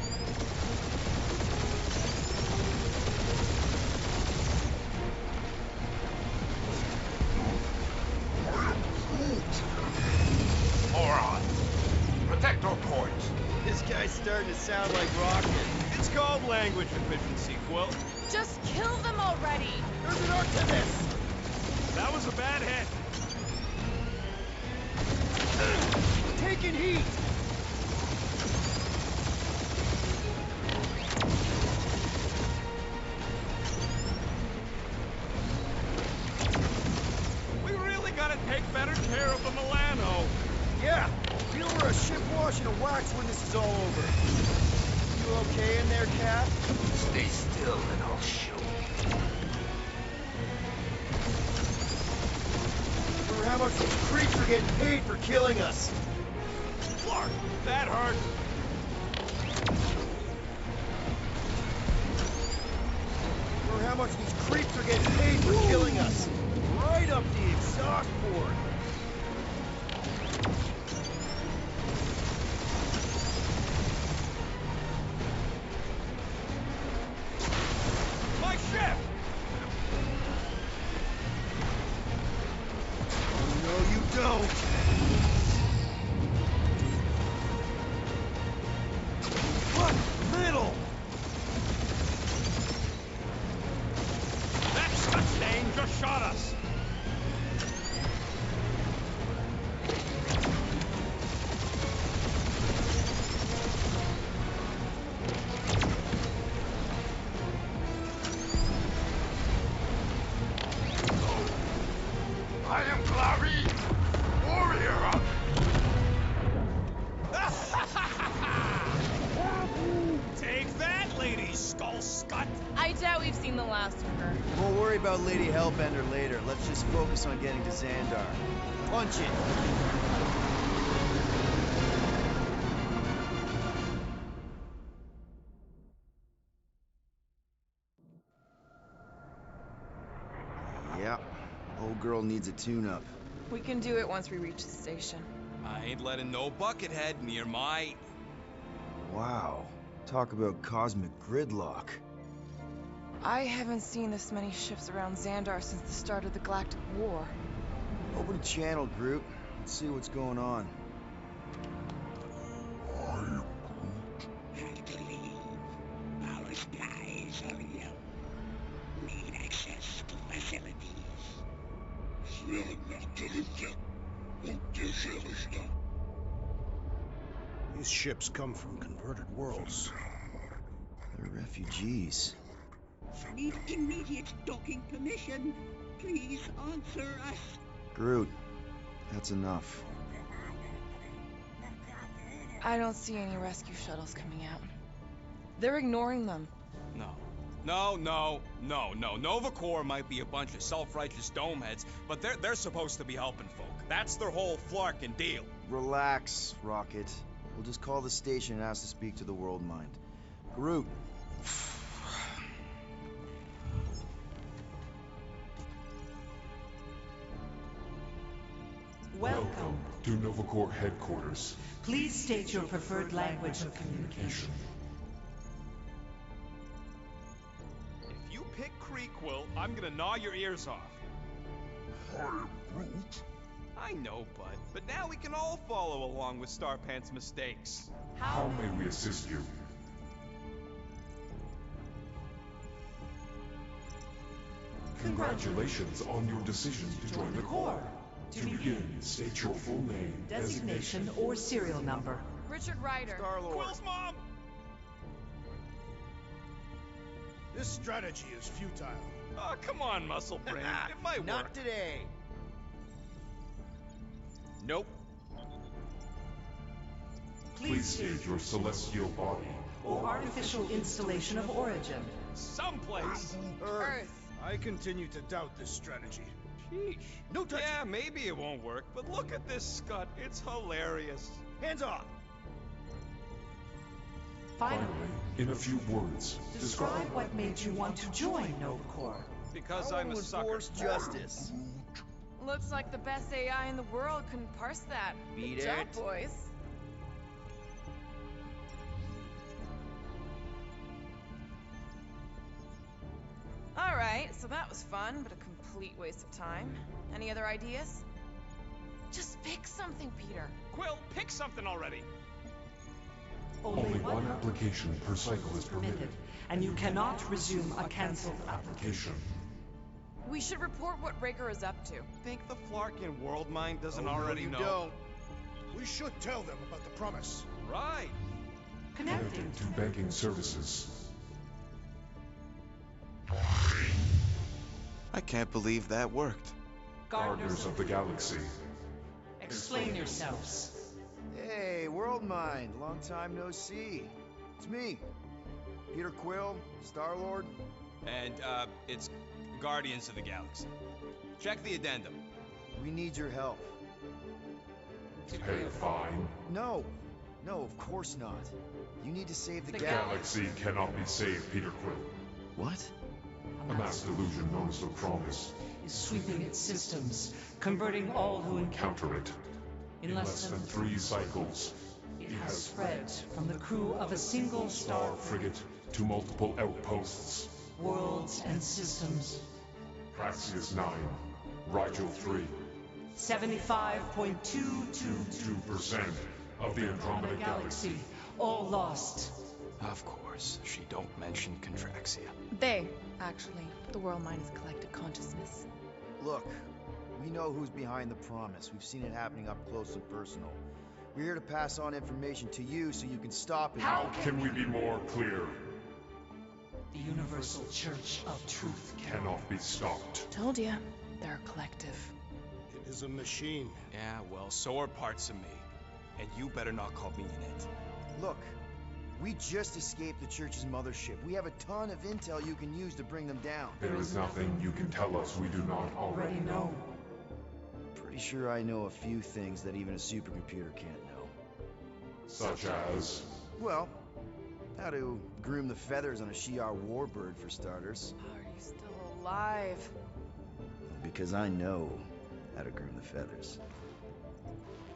Moron. Protect our ports. This guy's starting to sound like Rocket. It's called language efficiency, Quill. Just kill them already. There's an arc to this. That was a bad hit. Taking heat. We really gotta take better care of the Milano. Yeah, feel we're a ship washing a wax when this is all over. You okay in there, Cap? Stay still and I'll show you. Remember how much these creeps are getting paid for killing us? Clark, that hurt. Remember how much these creeps are getting paid for killing us? Right up the exhaust port. My ship! No, you don't. What? Middle! That Stain just shot us. I am Clary, warrior. Take that, Lady Skullscut. I doubt we've seen the last of her. We'll worry about Lady Hellbender later. Let's just focus on getting to Xandar. Punch it! Yeah, old girl needs a tune-up. We can do it once we reach the station. I ain't letting no buckethead near my... Wow, talk about cosmic gridlock. I haven't seen this many ships around Xandar since the start of the Galactic War. Open a channel, Groot. Let's see what's going on. Have to leave. Our supplies are low. Need access to facilities. These ships come from converted worlds. They're refugees. Need immediate docking permission. Please answer us. Groot, that's enough. I don't see any rescue shuttles coming out. They're ignoring them. No. Nova Corps might be a bunch of self-righteous domeheads, but they're supposed to be helping folk. That's their whole flarkin' deal. Relax, Rocket. We'll just call the station and ask to speak to the World Mind. Groot. Welcome to Novacore headquarters. Please state your preferred language of communication. If you pick Creekwill, I'm gonna gnaw your ears off. I'm Groot. I know, bud, but now we can all follow along with Starpant's mistakes. How may we assist you? Congratulations on your decision to join the Corps. To begin, state your full name, designation, or serial number. Richard Ryder. Star-Lord. Quill's mom! This strategy is futile. Oh, come on, Muscle Brain. It might work. Not today. Nope. Please state your celestial body or artificial installation of origin. Someplace. Earth. I continue to doubt this strategy. Sheesh. No touch. Yeah, maybe it won't work, but look at this scut. It's hilarious. Hands off. Finally, in a few words, describe what made you want to join Novacore. Because I'm a sucker. Enforce justice. Looks like the best AI in the world couldn't parse that. Beat Good job, it. boys. Alright, so that was fun, but a complete waste of time. Any other ideas? Just pick something, Peter. Quill, pick something already. only one application per cycle is permitted. And you cannot resume a cancelled Application. We should report what Raker is up to. Think the Flarkin world mind doesn't Oh, already no, you know? don't. We should tell them about the promise. Right. Connecting To banking services. I can't believe that worked. Gardeners of the Galaxy. Explain yourselves. Hey, World Mind. Long time no see. It's me, Peter Quill, Star-Lord. And, it's Guardians of the Galaxy. Check the addendum. We need your help. Pay a fine. No, of course not. You need to save the Galaxy cannot be saved, Peter Quill. What? A mass delusion known as the Promise. Is sweeping its systems, converting all who encounter Counter it. in less than 3 cycles. It has spread from the crew of a single star Frigate to multiple outposts. worlds and systems. Praxius 9, Rigel 3. 75.222% 2% of the Andromeda Galaxy. all lost. Of course, she don't mention Contraxia. They, actually. The world mind is collective consciousness. Look, we know who's behind the promise. We've seen it happening up close and personal. We're here to pass on information to you so you can stop it. How can we be more clear? The Universal Church of Truth Cannot be stopped. Told ya. They're a collective. It is a machine. Yeah, well, so are parts of me. And you better not call me in it. Look, we just escaped the Church's mothership. We have a ton of intel you can use to bring them down. There is nothing you can tell us we do not already know. Pretty sure I know a few things that even a supercomputer can't know. Such as... Well, how to groom the feathers on a Shi'ar warbird, for starters. Are you still alive? Because I know how to groom the feathers.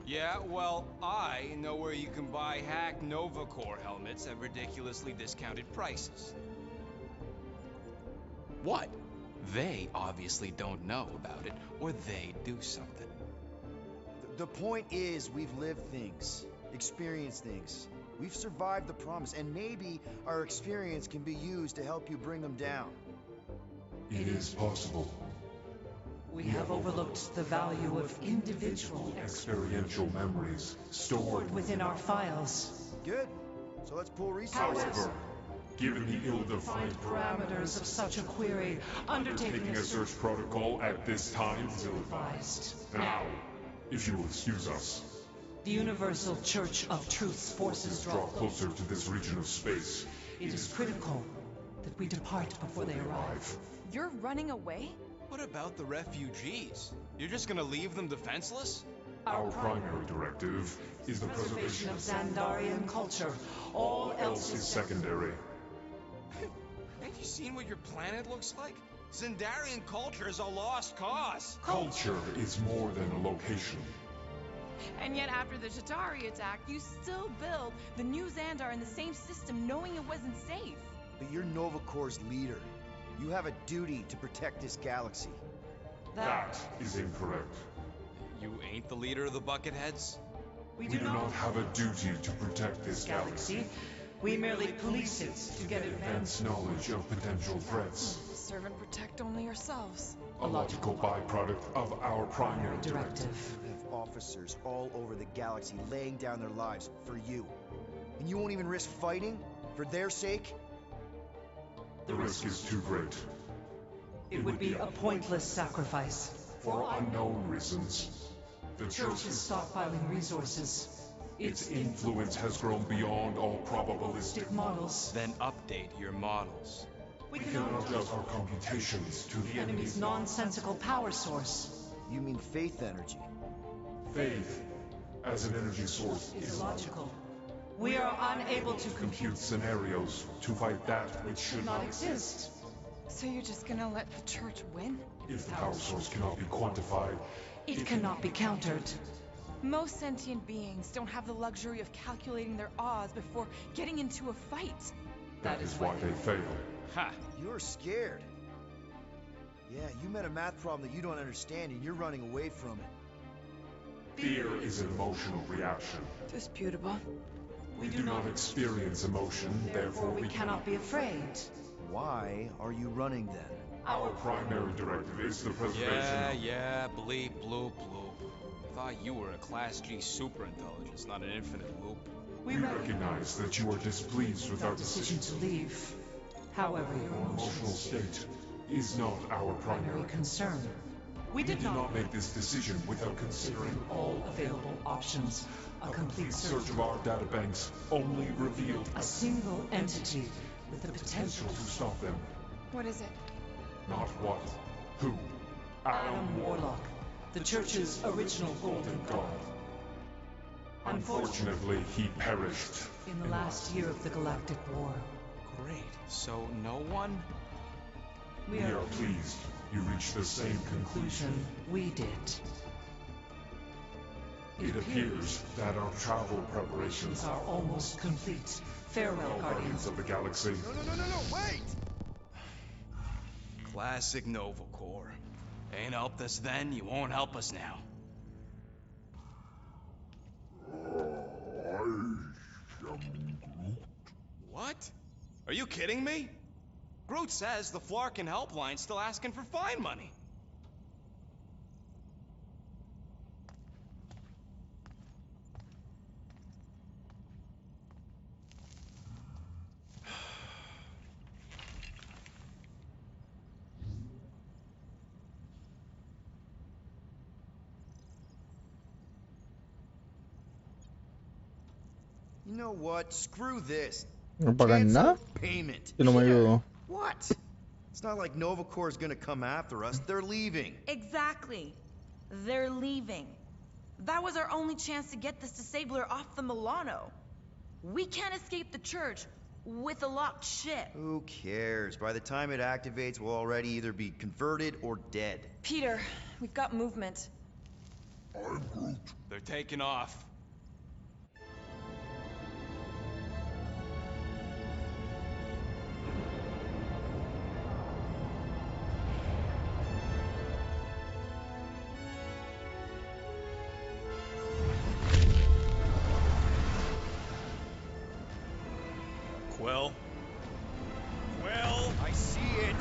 Yeah, well, I know where you can buy hacked Novacore helmets at ridiculously discounted prices. What? They obviously don't know about it, or they do something. The point is, we've lived things, experienced things. We've survived the promise, and maybe our experience can be used to help you bring them down. It is possible. We have overlooked the value of individual Experiential memories stored within our files. Good. So let's pull resources. However, given the ill-defined Parameters of such a query, undertaking taking a search protocol at this time is advised. Now, if you will excuse us, The Universal Church of Truth's forces draw closer to this region of space. It is critical that we depart before they arrive. You're running away? What about the refugees? You're just gonna leave them defenseless? Our primary directive is the preservation of Xandarian culture. All else is secondary. Ain't you seen what your planet looks like? Xandarian culture is a lost cause. Culture is more than a location. And yet after the Shatari attack, you still build the new Xandar in the same system knowing it wasn't safe. But you're Nova Corps' leader. You have a duty to protect this galaxy. That is incorrect. You ain't the leader of the Bucketheads? We do not have a duty to protect this galaxy. We merely police it to get Advanced knowledge of potential threats. Serve and protect only yourselves. A logical byproduct of our primary directive. You have officers all over the galaxy laying down their lives for you. And you won't even risk fighting? For their sake? The risk is too great. It would be a pointless sacrifice. For unknown reasons. The Church is stockpiling resources. Its influence has grown beyond all probabilistic models. Then update your models. We cannot adjust our computations to the enemy's nonsensical power source. You mean faith energy? Faith, as an energy source, is illogical. We are unable to compute scenarios to fight that which should not exist. So you're just gonna let the church win? If the power source cannot be quantified, it cannot be countered. Most sentient beings don't have the luxury of calculating their odds before getting into a fight. That is why they fail. Ha! You're scared. Yeah, you met a math problem that you don't understand and you're running away from it. Fear is an emotional reaction. Disputable. We do not experience emotion, therefore we cannot be afraid. Why are you running then? Our primary directive is the preservation Yeah, bleep, bloop, bloop. Thought you were a Class G superintelligence, not an infinite loop. We recognize that you are displeased with our decision to leave. However, your emotional state is not our primary concern. We did not make this decision without considering all available options. A complete search of our databanks only revealed a single entity with the potential to stop them. What is it? Not what. Who? Adam Warlock, the Church's original Golden God. Unfortunately, he perished in the last year of the Galactic War. Great. So no one? We are pleased you reached the same conclusion we did. It appears that our travel preparations are almost complete. Farewell, Guardians of the Galaxy. No, wait! Classic Nova Corps. Ain't helped us then, you won't help us now. What? Are you kidding me? Groot says the Flarkin helpline's still asking for fine money. You know what? Screw this. No pagan nada. Payment. Y no me ayudó. What? It's not like Nova Corps is gonna come after us. They're leaving. Exactly. They're leaving. That was our only chance to get this disabler off the Milano. We can't escape the church with a locked ship. Who cares? By the time it activates, we'll already either be converted or dead. Peter, we've got movement. I'm Groot. They're taking off. Quill? Quill? I see it.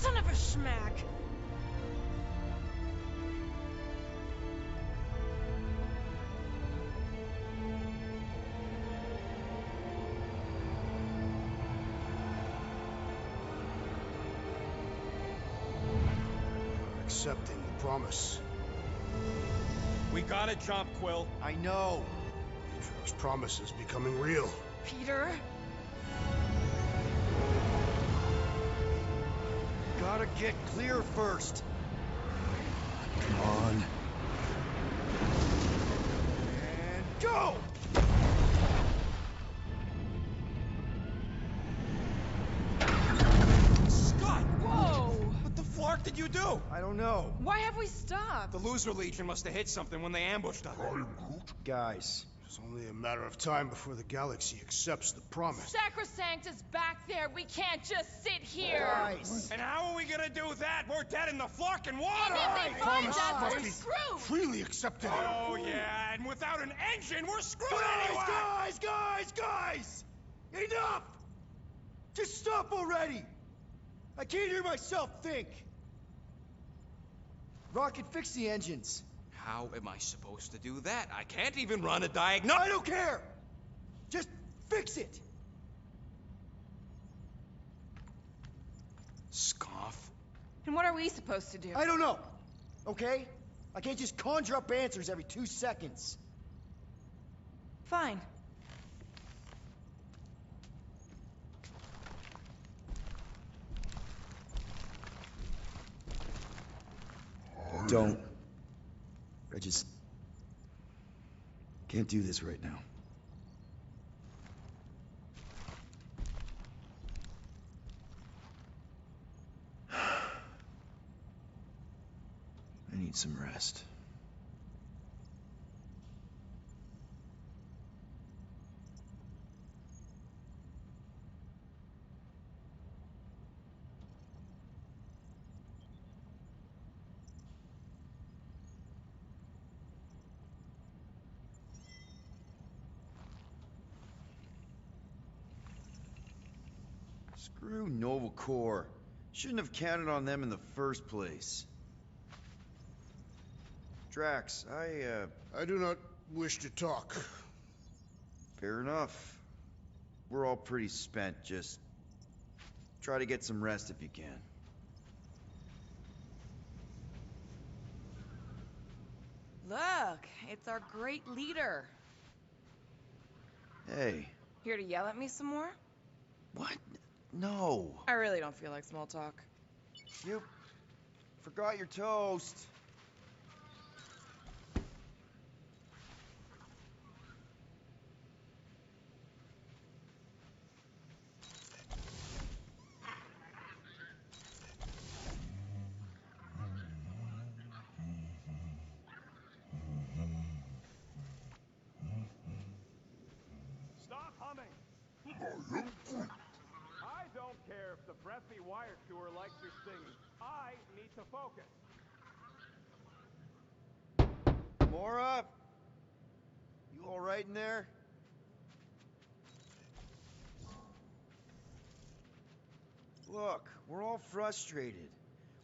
Son of a schmack! Accepting the promise. We gotta jump, Quill. I know. Atrio's promise is becoming real. Peter? Gotta get clear first. Come on. And go! Scott! Whoa! But the flark did you do? I don't know. Why have we stopped? The Loser Legion must have hit something when they ambushed us. Guys. It's only a matter of time before the galaxy accepts the promise. Sacrosanct is back there. We can't just sit here. Guys. And how are we gonna do that? We're dead in the flarkin' water! And if they find Promise us, must we're be screwed. freely accepted. Oh, yeah, and without an engine, we're screwed anyway! Guys! Enough! Just stop already! I can't hear myself think! Rocket, fix the engines. How am I supposed to do that? I can't even run a diagnostic. I don't care! Just fix it! Scoff. And what are we supposed to do? I don't know, okay? I can't just conjure up answers every 2 seconds. Fine. Don't. I just can't do this right now. I need some rest. Screw Nova Corps. Shouldn't have counted on them in the first place. Drax, I do not wish to talk. Fair enough. We're all pretty spent. Just try to get some rest if you can. Look, it's our great leader. Hey. Here to yell at me some more? What? No. I really don't feel like small talk. You forgot your toast. Stop humming! I don't care if the breathy wire chewer likes your singing. I need to focus. Mora? You all right in there? Look, we're all frustrated.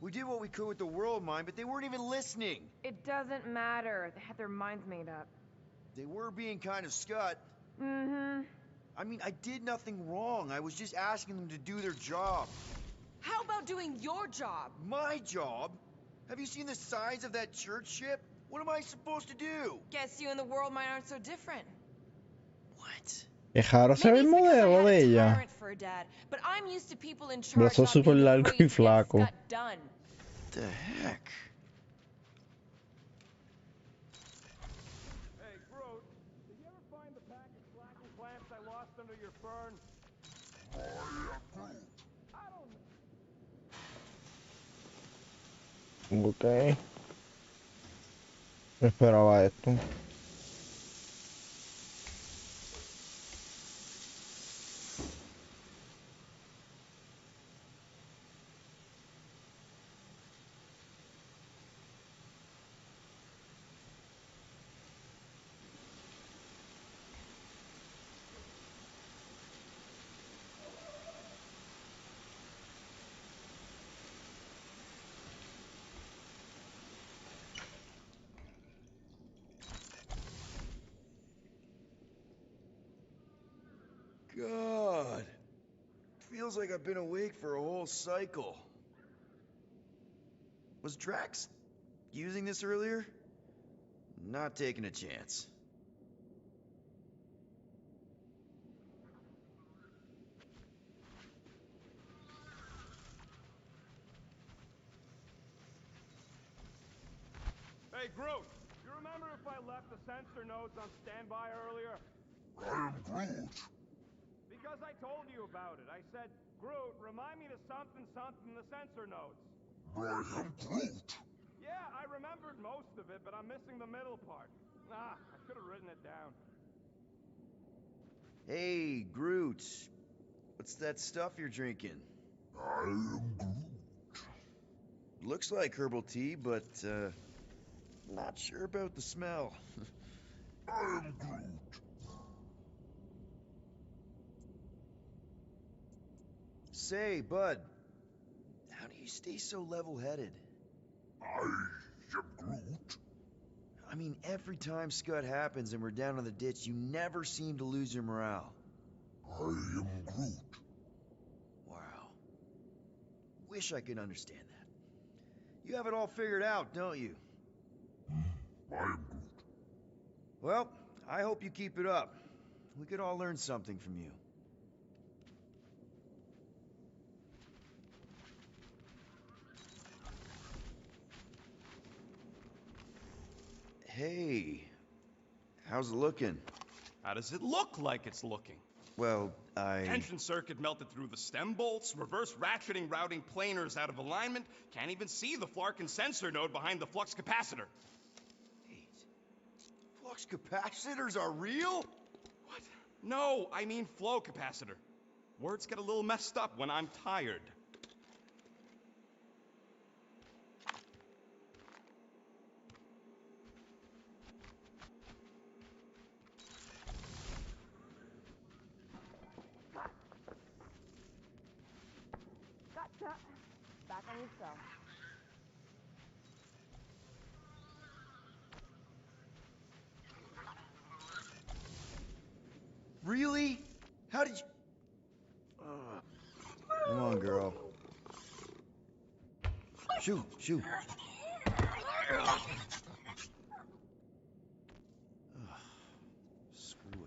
We did what we could with the world mine, but they weren't even listening. It doesn't matter. They had their minds made up. They were being kind of scut. Mm-hmm. I mean, I did nothing wrong. I was just asking them to do their job. How about doing your job? My job? Have you seen the size of that church ship? What am I supposed to do? Guess you and the world mine aren't so different. What? Es raro se ve el modelo de ella. Brazo súper largo y flaco. The heck? Hey, Groot, did you ever find the pack of slacking clamps I lost under your fern? I don't know. Ok. No esperaba esto. God. Feels like I've been awake for a whole cycle. Was Drax using this earlier? Not taking a chance. Hey, Groot, you remember if I left the sensor nodes on standby earlier? I am Groot. Because I told you about it. I said, Groot, remind me to something in the sensor nodes. I am Groot. Yeah, I remembered most of it, but I'm missing the middle part. Ah, I should have written it down. Hey, Groot. What's that stuff you're drinking? I am Groot. Looks like herbal tea, but, not sure about the smell. I am Groot. Say, bud, how do you stay so level-headed? I am Groot. I mean, every time Scud happens and we're down in the ditch, you never seem to lose your morale. I am Groot. Wow. Wish I could understand that. You have it all figured out, don't you? I am Groot. Well, I hope you keep it up. We could all learn something from you. Hey, how's it looking? How does it look like it's looking? Well, Tension circuit melted through the stem bolts, reverse ratcheting routing planers out of alignment, can't even see the Flarkin sensor node behind the flux capacitor. Wait. Flux capacitors are real? What? No, I mean flow capacitor. Words get a little messed up when I'm tired. Gotcha. Back on your cell. Really? How did you... Come on, girl. Shoot, shoot. Screw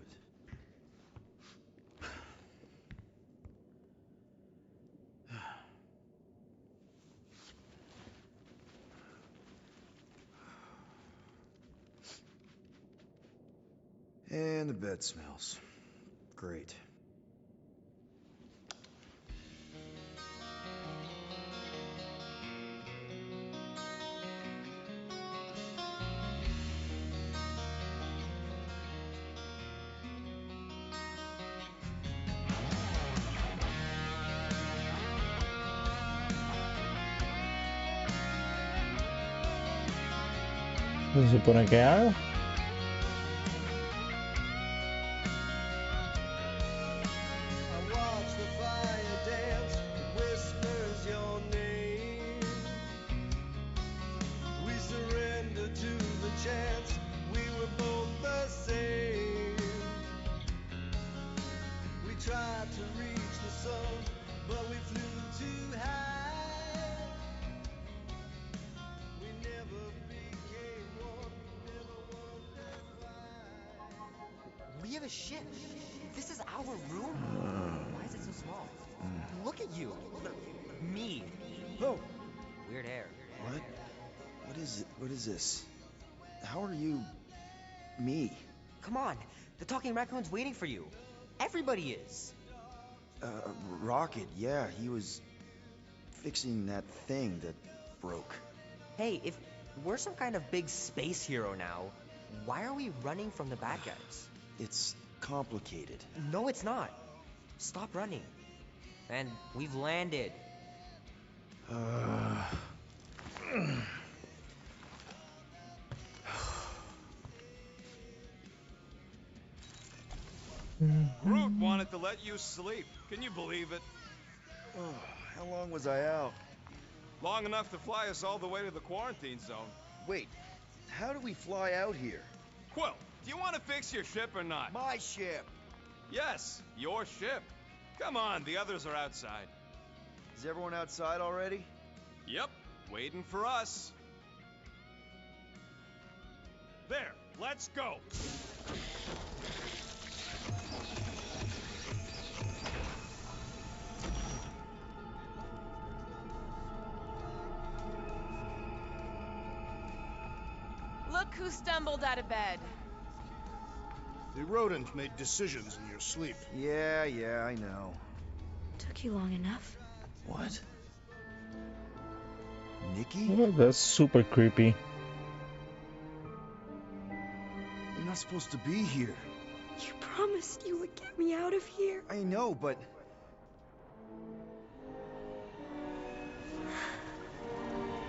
it. And the bed smells. Great. ¿Se supone que hago? We have a ship. This is our room. Why is it so small? Look at you. Me. Oh. Weird hair. What? What is it? What is this? How are you... me? Come on. The talking raccoon's waiting for you. Everybody is. Rocket, yeah, he was fixing that thing that broke. Hey, if we're some kind of big space hero now, why are we running from the bad guys? It's complicated. No, it's not. Stop running. And we've landed. Groot wanted to let you sleep. Can you believe it? How long was I out? Long enough to fly us all the way to the quarantine zone. Wait, how do we fly out here? Quill, do you want to fix your ship or not? My ship! Yes, your ship. Come on, the others are outside. Is everyone outside already? Yep, waiting for us. There, let's go. Look who stumbled out of bed. The rodent made decisions in your sleep. Yeah, I know. Took you long enough. What? Nikki? Oh, that's super creepy. You're not supposed to be here. You promised you would get me out of here. I know, but...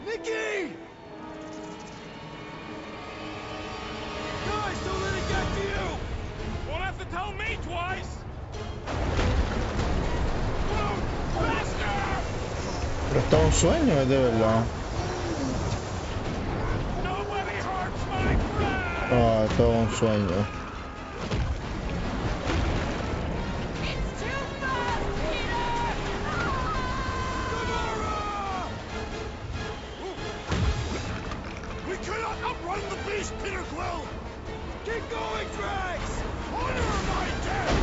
Nikki! Guys, don't let it get to you! Won't have to tell me twice! Move! Faster! Pero está un sueño, es de verdad. Nobody hurts my friend! Ah, todo un sueño. It's too fast, Peter! We cannot outrun the beast, Peter Quill! Keep going, Drax! Honor my death!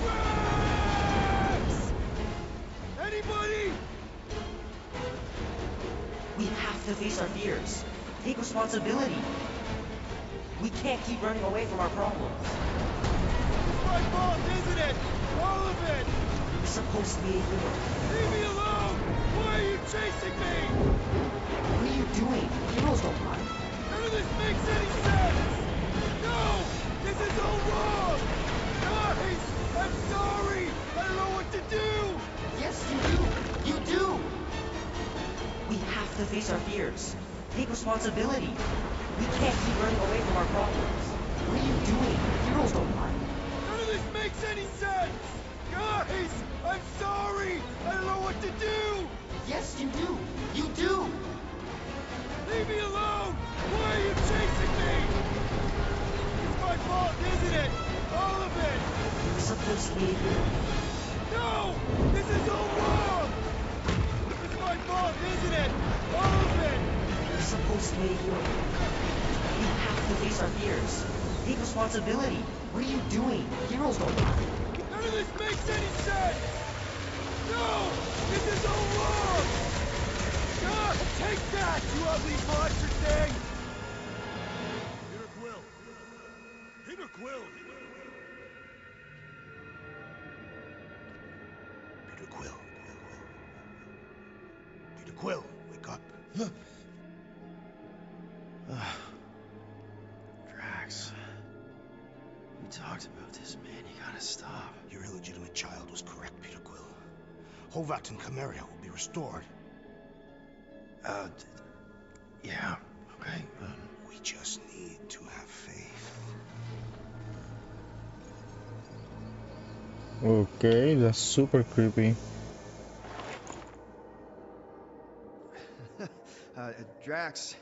Drax! Anybody? We have to face our fears. Take responsibility. We can't keep running away from our problems. It's my fault, isn't it? All of it! You're supposed to be a hero. Leave me alone! Why are you chasing me? What are you doing? Heroes don't run. None of this makes any sense! No! This is all wrong! Guys! I'm sorry! I don't know what to do! Yes, you do! You do! We have to face our fears. Take responsibility. We can't keep running away from our problems. What are you doing? Heroes don't run. None of this makes any sense! Guys! I'm sorry! I don't know what to do! Yes, you do! You do! Leave me alone! Why are you chasing me? It's my fault, isn't it? All of it! You're supposed to be a hero. No! This is all wrong! It's my fault, isn't it? All of it! You're supposed to be a hero. We have to face our fears. Take responsibility. What are you doing? Heroes don't run. None of this makes any sense! No! This is all wrong! God, take that, you ugly monster thing! Peter Quill! Peter Quill! Peter Quill. Peter Quill, wake up. Drax. We talked about this, man. You gotta stop. Your illegitimate child was correct, Peter Quill. Hovat and Comentary will be restored. Yeah, okay. We just need to have faith. Okay, that's super creepy. Drax,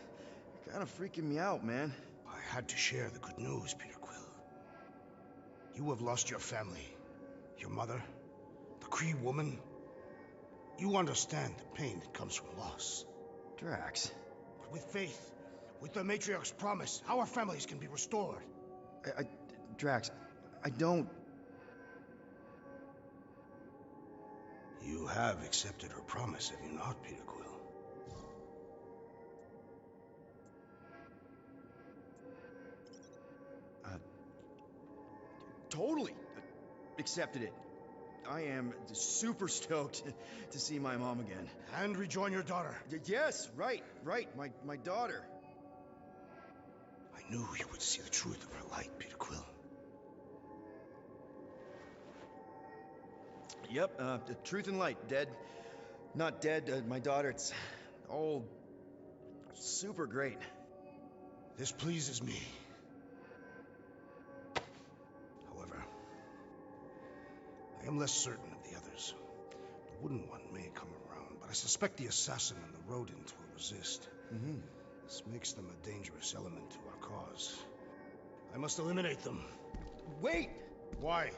you're kind of freaking me out, man. I had to share the good news, Peter Quill. You have lost your family. Your mother, the Kree woman. You understand the pain that comes from loss. Drax. But with faith, with the Matriarch's promise, our families can be restored. Drax, I don't... You have accepted her promise, have you not, Peter Quill? Totally accepted it. I am super stoked to see my mom again. And rejoin your daughter. Yes, right. My daughter. I knew you would see the truth of her light, Peter Quill. Yep, the truth and light. Dead. Not dead. My daughter, it's all super great. This pleases me. However, I am less certain of the others. The wooden one may come around, but I suspect the assassin and the rodent will resist. This makes them a dangerous element to our cause. I must eliminate them. Wait! Why?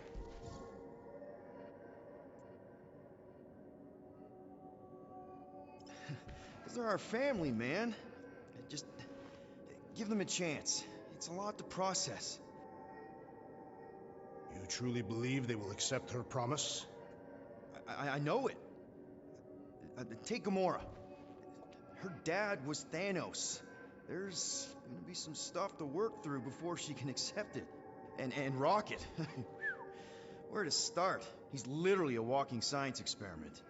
Because they're our family, man. Just give them a chance. It's a lot to process. You truly believe they will accept her promise? I know it. Take Gamora. Her dad was Thanos. There's gonna be some stuff to work through before she can accept it. And Rocket. Where to start? He's literally a walking science experiment.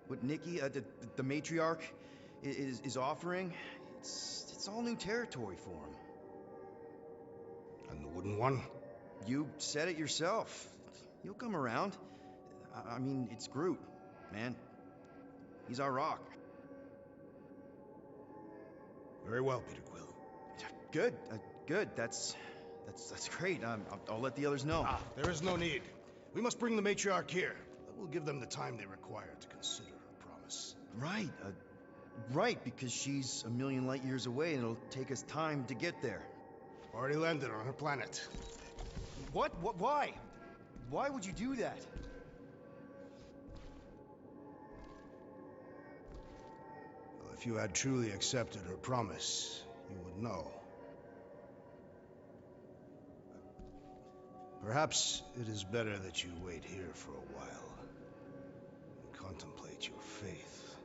With Nikki, the matriarch, is offering, it's all new territory for him. And the wooden one? You said it yourself. He'll come around. I mean, it's Groot, man. He's our rock. Very well, Peter Quill. Good, good. That's great. I'll let the others know. There is no need. We must bring the matriarch here. That will give them the time they require to consider her promise. Right, right, because she's a million light years away and it'll take us time to get there. Already landed on her planet. What? Why? Why would you do that? Well, if you had truly accepted her promise, you would know. Perhaps it is better that you wait here for a while and contemplate your faith.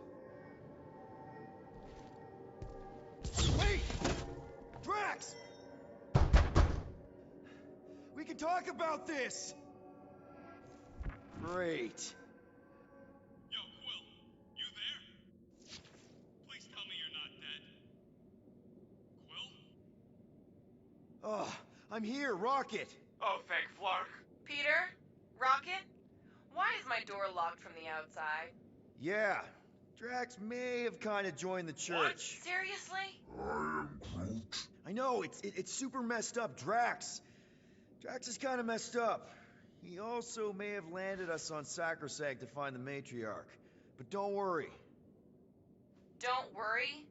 Wait! Drax! We can talk about this! Great. Yo, Quill, you there? Please tell me you're not dead. Quill? Oh, I'm here, Rocket! Oh, thank Flark. Peter? Rocket? Why is my door locked from the outside? Yeah, Drax may have kind of joined the church. Seriously? I know, it's super messed up, Drax is kind of messed up. He also may have landed us on Sacrosanct to find the matriarch. But don't worry. Don't worry?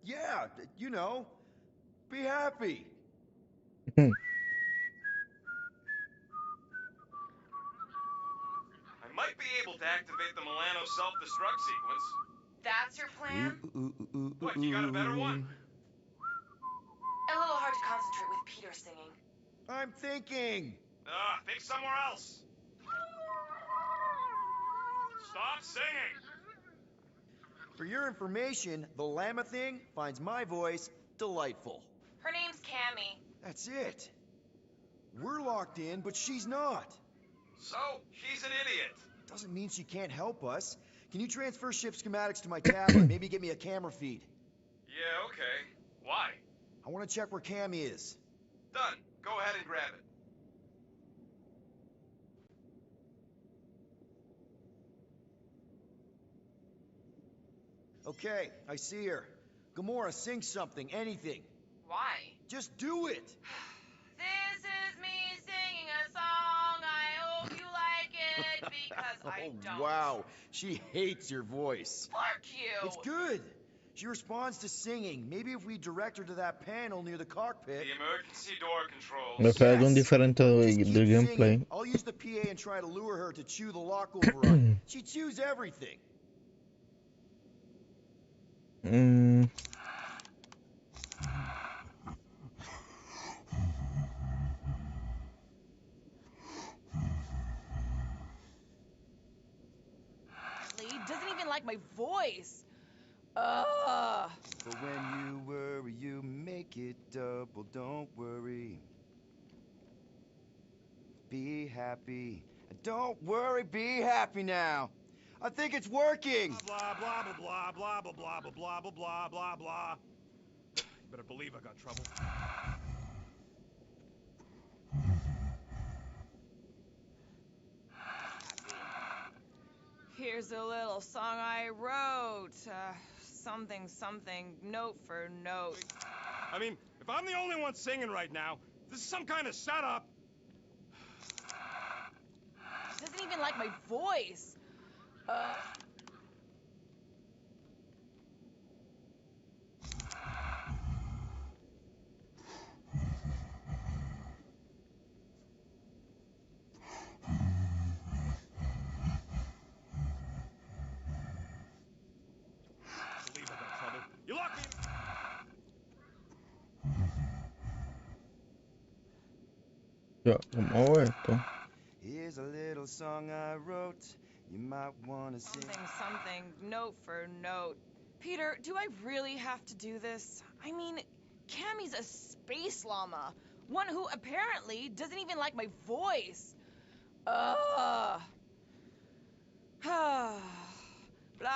Yeah, you know, be happy. I might be able to activate the Milano self-destruct sequence. That's your plan? What, you got a better one? A little hard to concentrate with Peter singing. I'm thinking. Think somewhere else. Stop singing! For your information, the llama thing finds my voice delightful. Her name's Cammy. That's it. We're locked in, but she's not. So, she's an idiot. Doesn't mean she can't help us. Can you transfer ship schematics to my tablet? Maybe get me a camera feed. Yeah, okay. Why? I want to check where Cammy is. Done. Go ahead and grab it. Okay, I see her. Gamora, sing something, anything. Why? Just do it! This is me singing a song. I hope you like it, because I don't. Wow, she hates your voice. Fuck you! It's good. She responds to singing. Maybe if we direct her to that panel near the cockpit. The emergency door controls. Me fue algo diferente del gameplay. I'll use the PA and try to lure her to chew the lock override. She chews everything. Doesn't even like my voice. But when you worry, you make it double. Don't worry. Be happy. Don't worry, be happy now. I think it's working. Blah blah blah blah blah blah blah blah blah blah blah blah. You better believe I got trouble. Here's a little song I wrote. Something, note for note. I mean, if I'm the only one singing right now, this is some kind of setup. Doesn't even like my voice. Believe I got trouble. You locked me. Ya, ¿cómo hago esto? Here's a little song I wrote. You might want to sing. Something, note for note. Peter, do I really have to do this? I mean, Cammy's a space llama. One who apparently doesn't even like my voice. Blah, blah,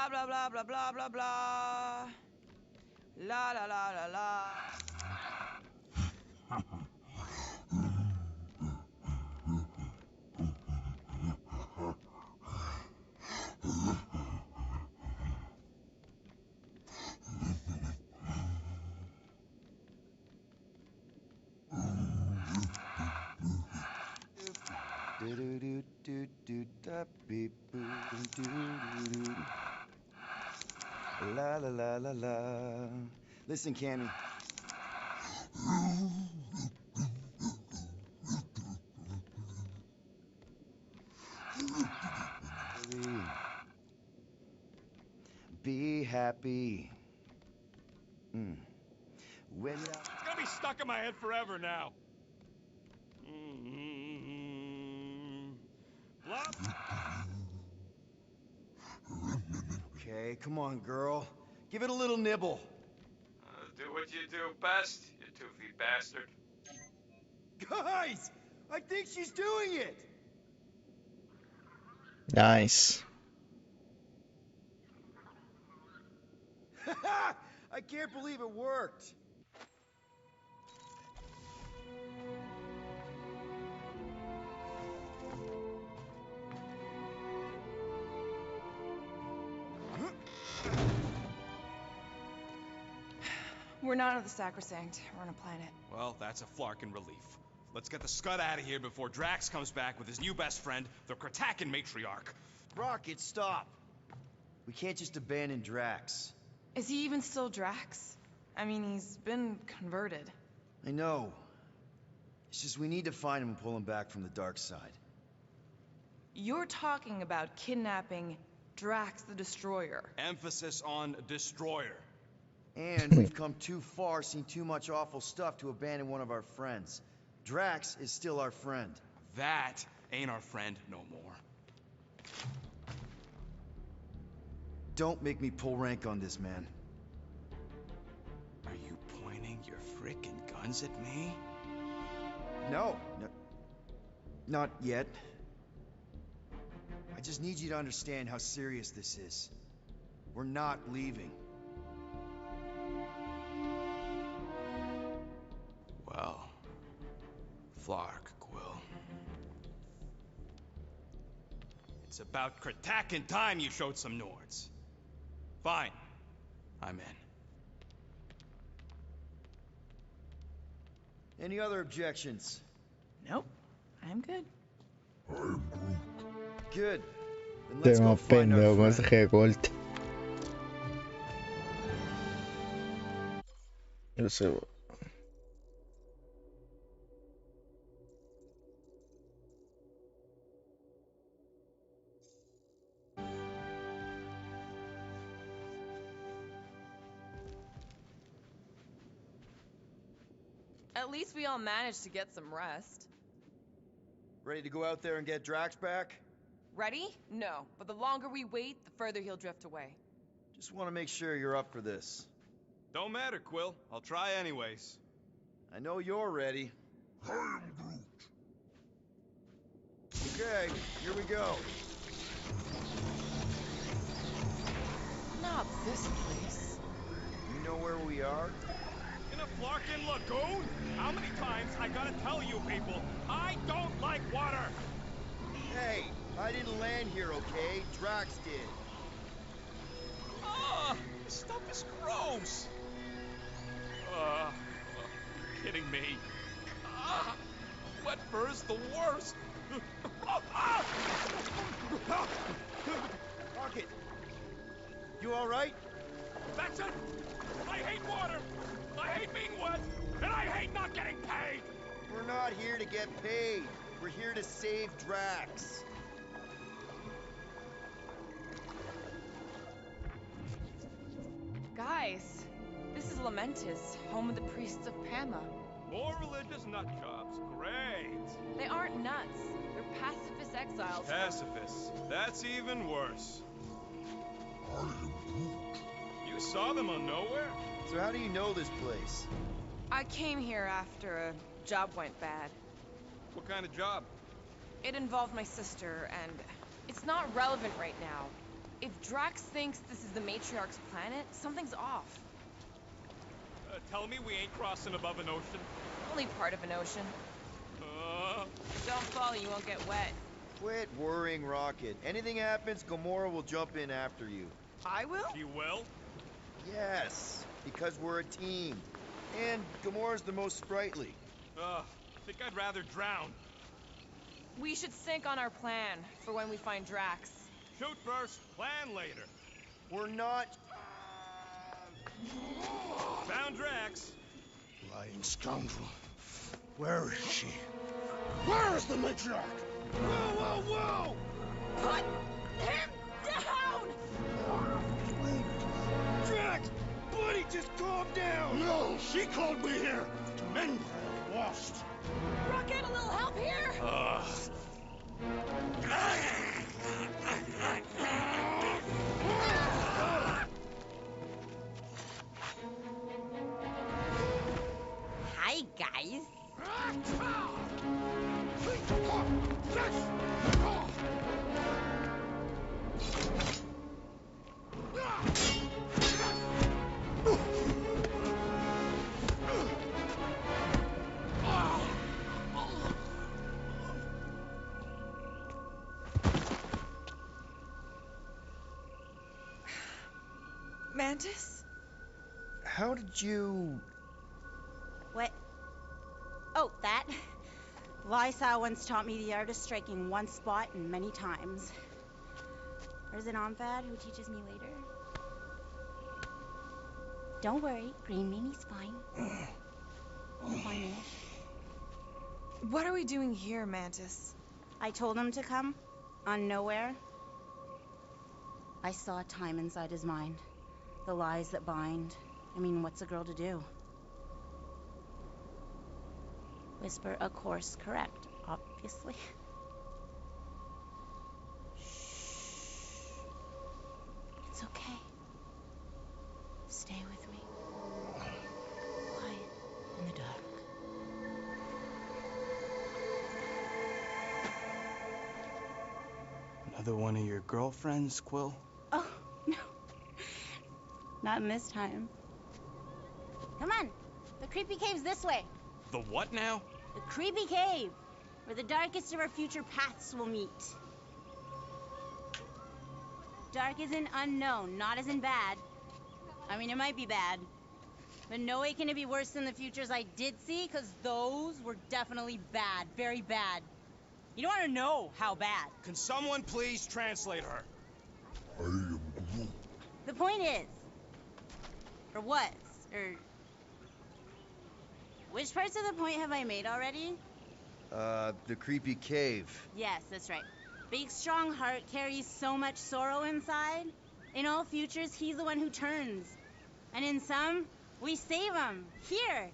blah, blah, blah, blah, blah. La la la la la. La la la la la. Listen, Cammy. Be happy. When It's gonna be stuck in my head forever now. Blah. Okay, come on, girl. Give it a little nibble. Do what you do best, you toothy bastard. Guys! I think she's doing it! Nice. I can't believe it worked. We're not on the Sacrosanct. We're on a planet. Well, that's a flarkin' relief. Let's get the scud out of here before Drax comes back with his new best friend, the Kratakan matriarch. Rocket, stop! We can't just abandon Drax. Is he even still Drax? I mean, he's been converted. I know. It's just we need to find him and pull him back from the dark side. You're talking about kidnapping Drax the Destroyer. Emphasis on destroyer. And we've come too far, seen too much awful stuff to abandon one of our friends. Drax is still our friend. That ain't our friend no more. Don't make me pull rank on this, man. Are you pointing your frickin' guns at me? No, not yet. I just need you to understand how serious this is. We're not leaving. Well, Flark, Quill. It's about Kratakan time you showed some Nords. Fine. I'm in. Any other objections? Nope. I'm good. Good. Then Te let's go más find pendejo our con ese friend. recorte. Yo sé. At least we all managed to get some rest. Ready to go out there and get Drax back? Ready? No. But the longer we wait, the further he'll drift away. Just want to make sure you're up for this. Don't matter, Quill. I'll try anyways. I know you're ready. I am Groot. Okay, here we go. Not this place. You know where we are? In a Flarkin lagoon? How many times I gotta tell you people, I don't like water! Hey, I didn't land here, okay? Drax did. Ah, this stuff is gross! Kidding me. Wet fur's the worst! Rocket! You alright? That's it! I hate water! I hate being wet! And I hate not getting paid! We're not here to get paid. We're here to save Drax. Guys, this is Lamentis, home of the priests of Pama. More religious nut jobs. Great! They aren't nuts. They're pacifist exiles. Pacifists. That's even worse. You saw them on Nowhere? So how do you know this place? I came here after a job went bad. What kind of job? It involved my sister, and it's not relevant right now. If Drax thinks this is the Matriarch's planet, something's off. Tell me we ain't crossing above an ocean? Only part of an ocean. Don't fall, you won't get wet. Quit worrying, Rocket. Anything happens, Gamora will jump in after you. I will? She will? Yes, because we're a team. And Gamora's the most sprightly. I think I'd rather drown. We should sync on our plan for when we find Drax. Shoot first, plan later. We're not... Found Drax. Lying scoundrel. Where is she? Where is the matriarch? Whoa, whoa, whoa! Put him down! Wait. Drax! Buddy, just calm down! No, she called me here to mend what I lost. Rocket, a little help here? Hi, guys. Mantis? How did you... What? Oh, that? Lysa once taught me the art of striking one spot and many times. There's an Omphad who teaches me later. Don't worry, Green Meanie's fine. Fine-ish. What are we doing here, Mantis? I told him to come, on nowhere. I saw time inside his mind. The lies that bind. I mean, what's a girl to do? Whisper a course correct, obviously. Shh. It's okay. Stay with me. Quiet in the dark. Another one of your girlfriends, Quill? Oh, no. Not in this time. Come on. The creepy cave's this way. The what now? The creepy cave, where the darkest of our future paths will meet. Dark as in unknown, not as in bad. I mean, it might be bad. But no way can it be worse than the futures I did see, because those were definitely bad. Very bad. You don't want to know how bad. Can someone please translate her? I am Groot. The point is, or was, or... Which parts of the point have I made already? The creepy cave. Yes, that's right. Big, strong heart carries so much sorrow inside. In all futures, he's the one who turns. And in some, we save him. Here.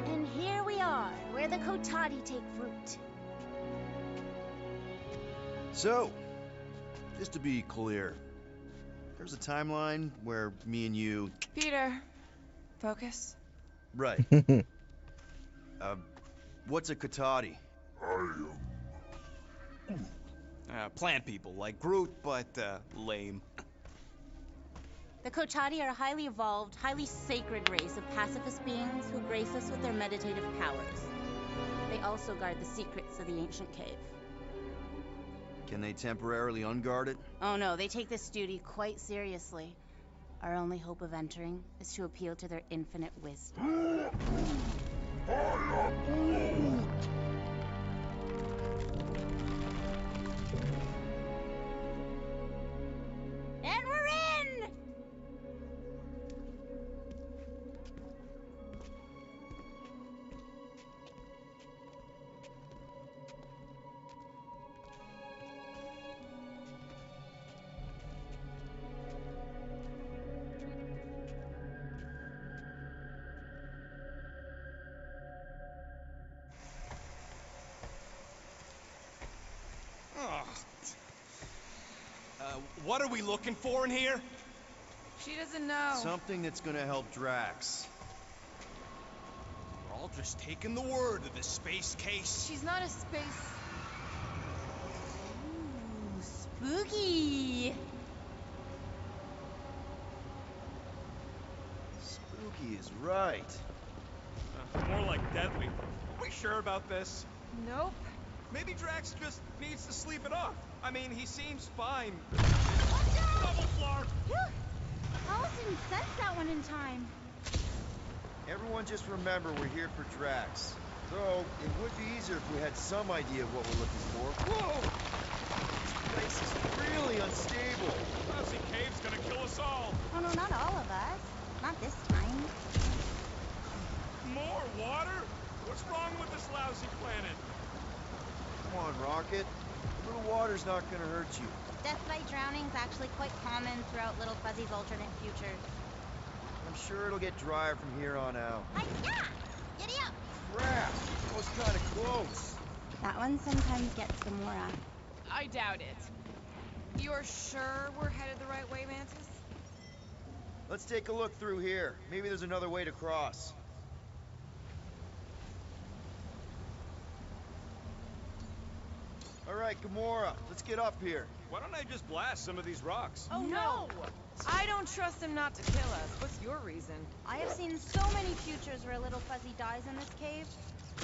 And here we are, where the Kotati take fruit. So, just to be clear, there's a timeline where me and you... Peter, focus. Right. What's a Kotati? Plant people, like Groot, but, lame. The Kotati are a highly evolved, highly sacred race of pacifist beings who grace us with their meditative powers. They also guard the secrets of the ancient cave. Can they temporarily unguard it? Oh no, they take this duty quite seriously. Our only hope of entering is to appeal to their infinite wisdom. And we're in! What are we looking for in here? She doesn't know. Something that's gonna help Drax. We're all just taking the word of the space case. She's not a space... Ooh, spooky spooky is right. More like deadly. Are we sure about this? Nope. Maybe Drax just needs to sleep it off. I mean, he seems fine. Watch out! Double floor! Phew! Alice didn't sense that one in time. Everyone just remember we're here for Drax. Though, it would be easier if we had some idea of what we're looking for. Whoa! This place is really unstable. Lousy cave's gonna kill us all. Oh no, not all of us. Not this time. More water? What's wrong with this lousy planet? Come on, Rocket. A little water's not gonna hurt you. Death by drowning's actually quite common throughout Little Fuzzy's alternate futures. I'm sure it'll get drier from here on out. Yeah! Giddy up! Crap! That was kinda close. That one sometimes gets Gamora. I doubt it. You're sure we're headed the right way, Mantis? Let's take a look through here. Maybe there's another way to cross. All right, Gamora, let's get up here. Why don't I just blast some of these rocks? Oh no! I don't trust him not to kill us. What's your reason? I have seen so many futures where Little Fuzzy dies in this cave.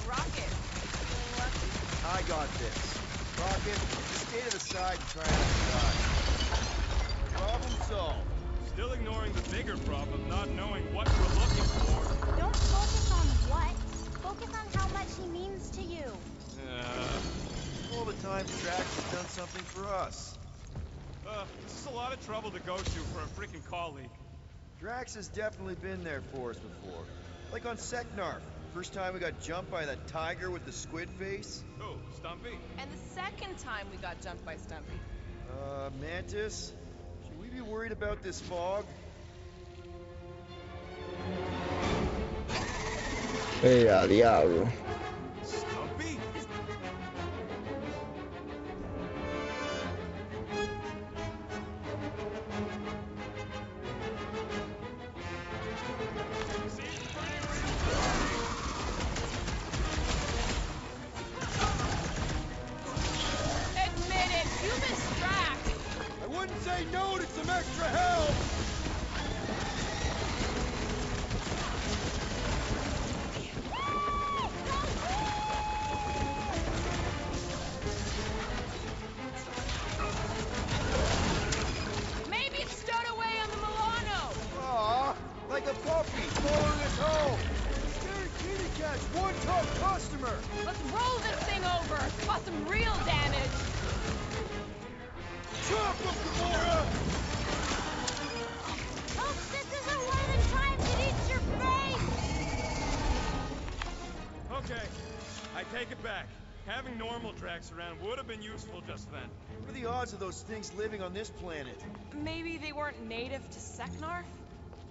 Rocket. Feeling lucky? I got this. Rocket, just stay to the side and try not to die. Problem solved. Still ignoring the bigger problem, not knowing what we're looking for. Don't focus on what. Focus on how much he means to you. All the time Drax has done something for us. This is a lot of trouble to go to for a freaking colleague. Drax has definitely been there for us before. Like on Seknarf. First time we got jumped by that tiger with the squid face. Oh, Stumpy. And the second time we got jumped by Stumpy. Mantis? Should we be worried about this fog? Hey, a diablo. Stumpy? Admit it, you missed Drax. I wouldn't say no to some extra help! Maybe it stowed away on the Milano. Aw, like a puppy following us home. Guaranteed to catch one tough customer. Let's roll this thing over. Cause some real damage. Chop him, Gamora! Oh, this isn't one of the times it eats your face! Okay, I take it back. Having normal Drax around would have been useful just then. What are the odds of those things living on this planet? Maybe they weren't native to Seknarf?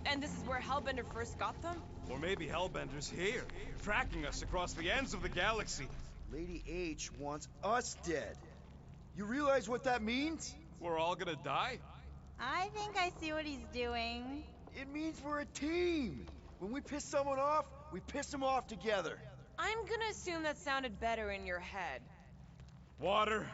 And this is where Hellbender first got them? Or maybe Hellbender's here, tracking us across the ends of the galaxy. Lady H wants us dead. You realize what that means? We're all gonna die? I think I see what he's doing. It means we're a team. When we piss someone off, we piss them off together. I'm gonna assume that sounded better in your head. Water,